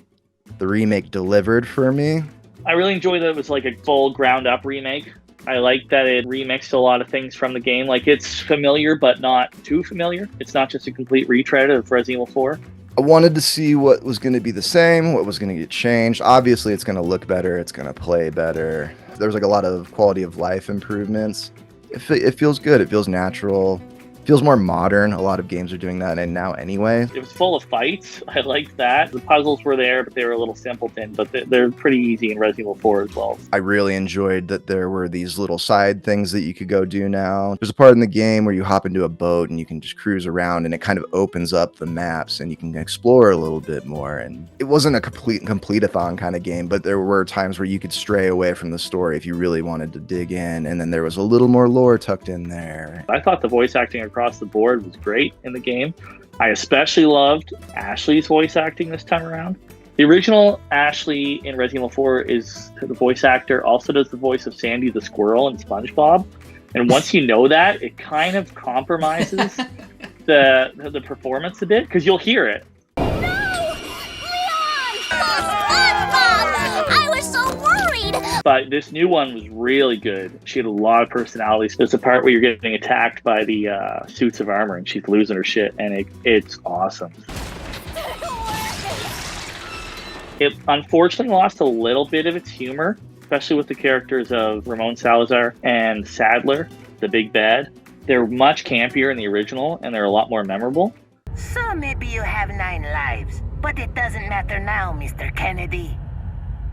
The remake delivered for me. I really enjoyed that it was like a full ground up remake. I like that it remixed a lot of things from the game. Like it's familiar, but not too familiar. It's not just a complete retread of Resident Evil 4. I wanted to see what was going to be the same, what was going to get changed. Obviously, it's going to look better. It's going to play better. There's like a lot of quality of life improvements. It feels good. It feels natural. Feels more modern. A lot of games are doing that and now anyway. It was full of fights. I liked that. The puzzles were there, but they were a little simpleton, but they're pretty easy in Resident Evil 4 as well. I really enjoyed that there were these little side things that you could go do now. There's a part in the game where you hop into a boat and you can just cruise around, and it kind of opens up the maps and you can explore a little bit more. And it wasn't a complete-a-thon kind of game, but there were times where you could stray away from the story if you really wanted to dig in, and then there was a little more lore tucked in there. I thought the voice acting across the board was great in the game. I especially loved Ashley's voice acting this time around. The original Ashley in Resident Evil 4 is the voice actor, also does the voice of Sandy the Squirrel in SpongeBob. And once you know that, it kind of compromises the performance a bit, because you'll hear it. But this new one was really good. She had a lot of personality. There's a part where you're getting attacked by the suits of armor and she's losing her shit, and it's awesome. It unfortunately lost a little bit of its humor, especially with the characters of Ramon Salazar and Sadler, the big bad. They're much campier in the original, and they're a lot more memorable. So maybe you have 9 lives, but it doesn't matter now, Mr. Kennedy.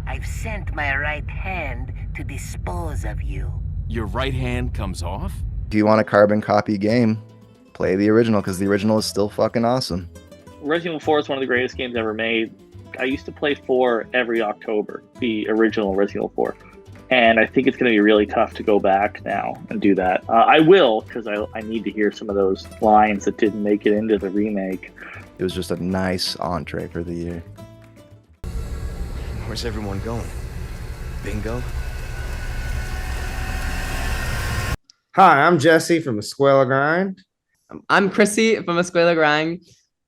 I've sent my right hand to dispose of you. Your right hand comes off? If you want a carbon copy game, play the original, because the original is still fucking awesome. Resident Evil 4 is one of the greatest games ever made. I used to play 4 every October, the original Resident Evil 4. And I think it's going to be really tough to go back now and do that. I will, because I need to hear some of those lines that didn't make it into the remake. It was just a nice entree for the year. Where's everyone going? Bingo? Hi, I'm Jesse from Escuela Grind. I'm Chrissy from Escuela Grind.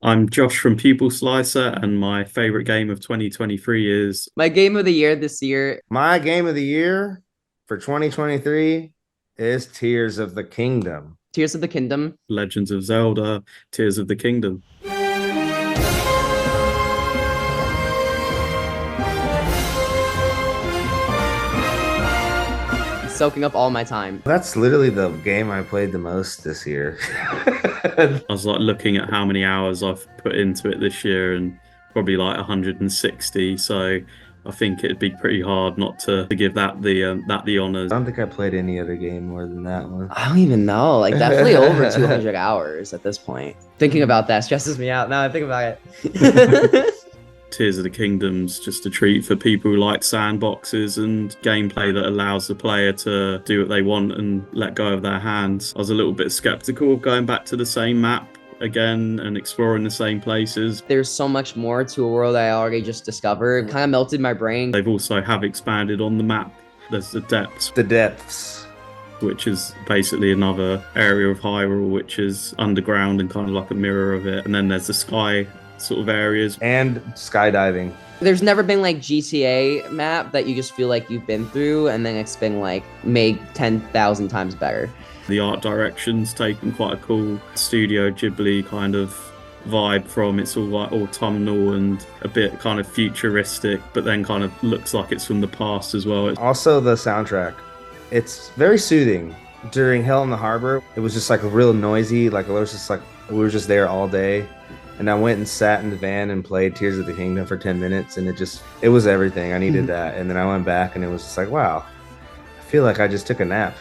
I'm Josh from Pupil Slicer, and my favorite game of 2023 is... My game of the year this year. My game of the year for 2023 is Tears of the Kingdom. Tears of the Kingdom. Legends of Zelda, Tears of the Kingdom. Soaking up all my time. That's literally the game I played the most this year. I was like looking at how many hours I've put into it this year, and probably like 160. So I think it'd be pretty hard not to give that the honors. I don't think I played any other game more than that one. I don't even know. Like definitely over 200 hours at this point. Thinking about that stresses me out. Now I think about it. Tears of the Kingdom's just a treat for people who like sandboxes and gameplay that allows the player to do what they want and let go of their hands. I was a little bit skeptical of going back to the same map again and exploring the same places. There's so much more to a world I already just discovered. It kind of melted my brain. They've also have expanded on the map. There's the depths. The depths. Which is basically another area of Hyrule, which is underground and kind of like a mirror of it. And then there's the sky sort of areas. And skydiving. There's never been like GTA map that you just feel like you've been through and then it's been like made 10,000 times better. The art direction's taken quite a cool Studio Ghibli kind of vibe from. It's all like autumnal and a bit kind of futuristic, but then kind of looks like it's from the past as well. Also the soundtrack. It's very soothing. During Hell in the Harbor, it was just like real noisy. Like it was just like we were just there all day. And I went and sat in the van and played Tears of the Kingdom for 10 minutes, and it was everything. I needed that. And then I went back and it was just like, wow, I feel like I just took a nap.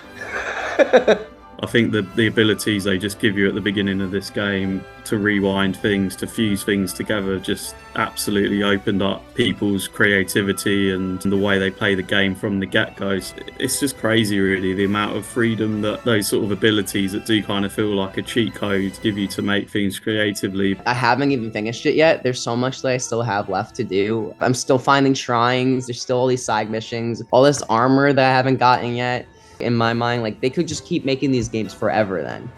I think the abilities they just give you at the beginning of this game to rewind things, to fuse things together, just absolutely opened up people's creativity and the way they play the game from the get-go. It's just crazy, really, the amount of freedom that those sort of abilities that do kind of feel like a cheat code give you to make things creatively. I haven't even finished it yet. There's so much that I still have left to do. I'm still finding shrines. There's still all these side missions, all this armor that I haven't gotten yet. In my mind, like they could just keep making these games forever then.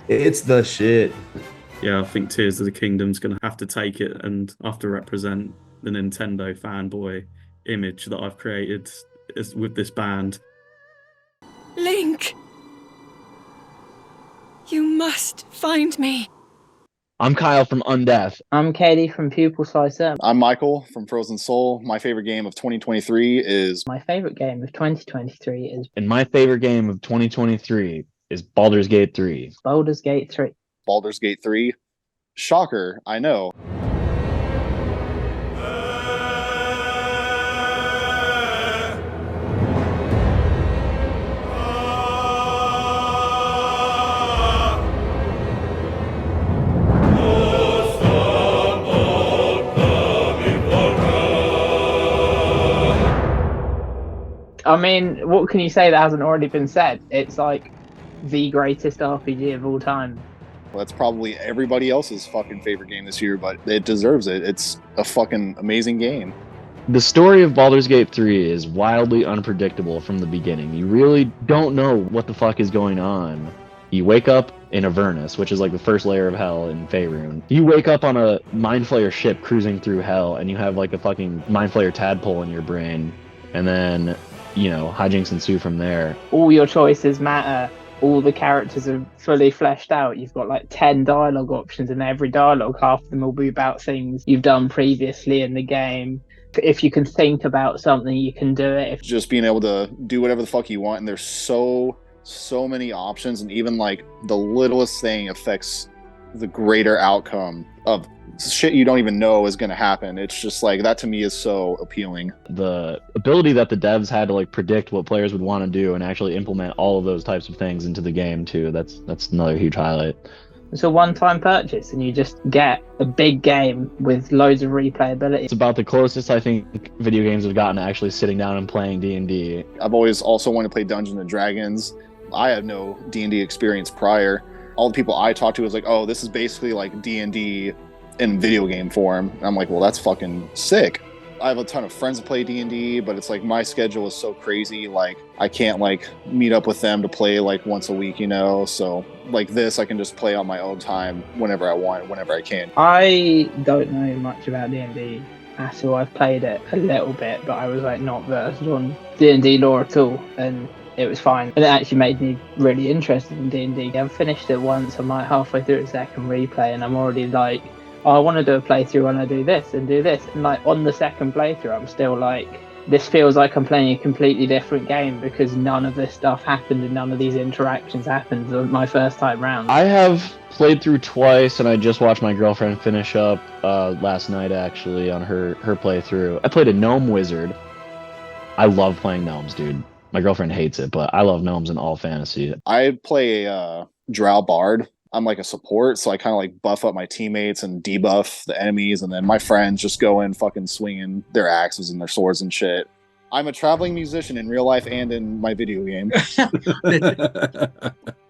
It's the shit. Yeah, I think Tears of the Kingdom's going to have to take it and have to represent the Nintendo fanboy image that I've created with this band. Link! You must find me. I'm Kyle from Undeath. I'm Katie from Pupil Slicer. I'm Michael from Frozen Soul. My favorite game of 2023 is... My favorite game of 2023 is... And my favorite game of 2023 is Baldur's Gate 3. Baldur's Gate 3. Baldur's Gate 3. Shocker, I know. I mean, what can you say that hasn't already been said? It's like the greatest RPG of all time. Well, that's probably everybody else's fucking favorite game this year, but it deserves it. It's a fucking amazing game. The story of Baldur's Gate 3 is wildly unpredictable from the beginning. You really don't know what the fuck is going on. You wake up in Avernus, which is like the first layer of hell in Faerun. You wake up on a Mind Flayer ship cruising through hell, and you have like a fucking Mind Flayer tadpole in your brain. And then, you know, hijinks ensue from there. All your choices matter. All the characters are fully fleshed out. You've got like 10 dialogue options, and every dialogue, half of them will be about things you've done previously in the game. If you can think about something, you can do it. Just being able to do whatever the fuck you want, and there's so many options, and even like the littlest thing affects the greater outcome of shit you don't even know is going to happen. It's just like, that to me is so appealing. The ability that the devs had to like predict what players would want to do and actually implement all of those types of things into the game too, that's another huge highlight. It's a one-time purchase, and you just get a big game with loads of replayability. It's about the closest I think video games have gotten to actually sitting down and playing D&D. I've always also wanted to play Dungeons and Dragons. I had no D&D experience prior. All the people I talked to was like, oh, this is basically like D&D in video game form. And I'm like, well, that's fucking sick. I have a ton of friends that play D&D, but it's like my schedule is so crazy. Like I can't like meet up with them to play like once a week, you know? So like this, I can just play on my own time whenever I want, whenever I can. I don't know much about D&D at all. I've played it a little bit, but I was like not versed on D&D lore at all. And it was fine. And it actually made me really interested in D&D. I've finished it once. I'm like halfway through a second replay, and I'm already like, oh, I want to do a playthrough when I do this and do this. And like on the second playthrough, I'm still like, this feels like I'm playing a completely different game because none of this stuff happened and none of these interactions happened on my first time round. I have played through twice, and I just watched my girlfriend finish up last night actually on her playthrough. I played a gnome wizard. I love playing gnomes, dude. My girlfriend hates it, but I love gnomes in all fantasy. I play a drow bard. I'm like a support, so I kind of like buff up my teammates and debuff the enemies, and then my friends just go in fucking swinging their axes and their swords and shit. I'm a traveling musician in real life and in my video game.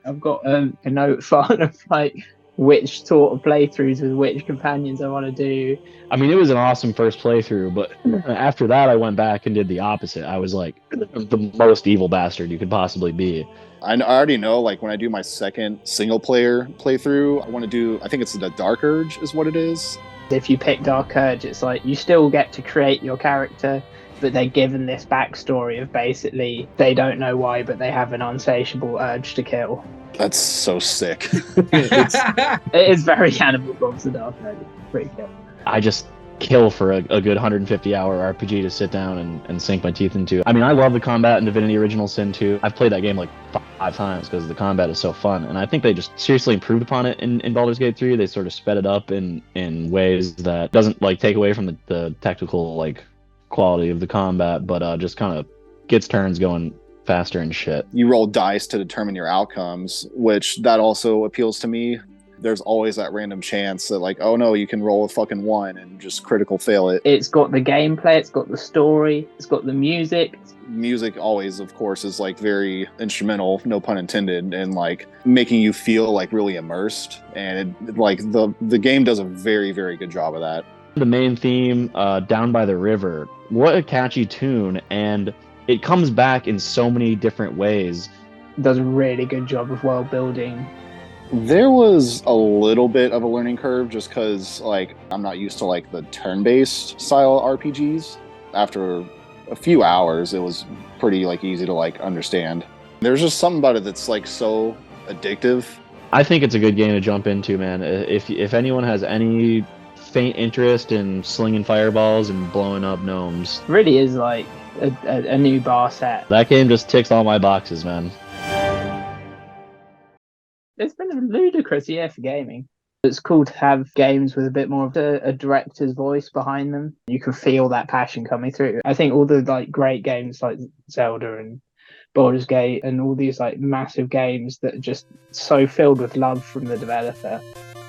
I've got a note file of like which sort of playthroughs with which companions I want to do. I mean, it was an awesome first playthrough, but after that I went back and did the opposite. I was like the most evil bastard you could possibly be. I already know, like, when I do my second single player playthrough, I want to do, I think it's the Dark Urge is what it is. If you pick Dark Urge, it's like you still get to create your character, but they're given this backstory of basically they don't know why, but they have an insatiable urge to kill. That's so sick. It is very Cannibal Corpse, the Dark Urge. It's pretty cool. I just kill for a good 150-hour RPG to sit down and sink my teeth into. I mean, I love the combat in Divinity Original Sin 2. I've played that game like 5 times because the combat is so fun, and I think they just seriously improved upon it in Baldur's Gate 3. They sort of sped it up in ways that doesn't like take away from the technical like quality of the combat, but just kind of gets turns going faster and shit. You roll dice to determine your outcomes, which that also appeals to me. There's always that random chance that like, oh no, you can roll a fucking 1 and just critical fail it. It's got the gameplay, it's got the story, it's got the music. Music always, of course, is like very instrumental, no pun intended, and like making you feel like really immersed. And it, like the game does a very, very good job of that. The main theme, Down by the River, what a catchy tune, and it comes back in so many different ways. It does a really good job of world building. There was a little bit of a learning curve just because like I'm not used to like the turn-based style RPGs. After a few hours, it was pretty like easy to like understand. There's just something about it that's like so addictive. I think it's a good game to jump into, man. If anyone has any faint interest in slinging fireballs and blowing up gnomes, it really is like a new bar set. That game just ticks all my boxes, man. it's been a ludicrous year for gaming. It's cool to have games with a bit more of a director's voice behind them. You can feel that passion coming through. I think all the like great games like Zelda and Baldur's Gate and all these like massive games that are just so filled with love from the developer.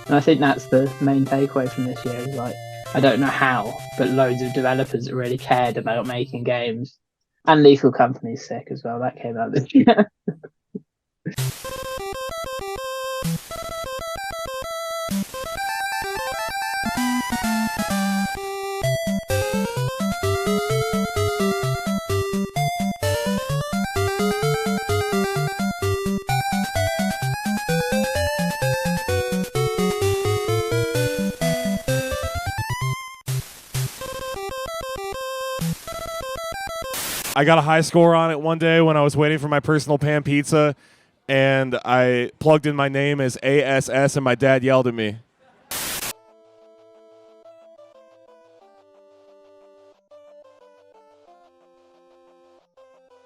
And I think that's the main takeaway from this year is like, I don't know how, but loads of developers that really cared about making games. And Lethal Company's sick as well. That came out this year. I got a high score on it one day when I was waiting for my personal pan pizza, and I plugged in my name as ASS, and my dad yelled at me.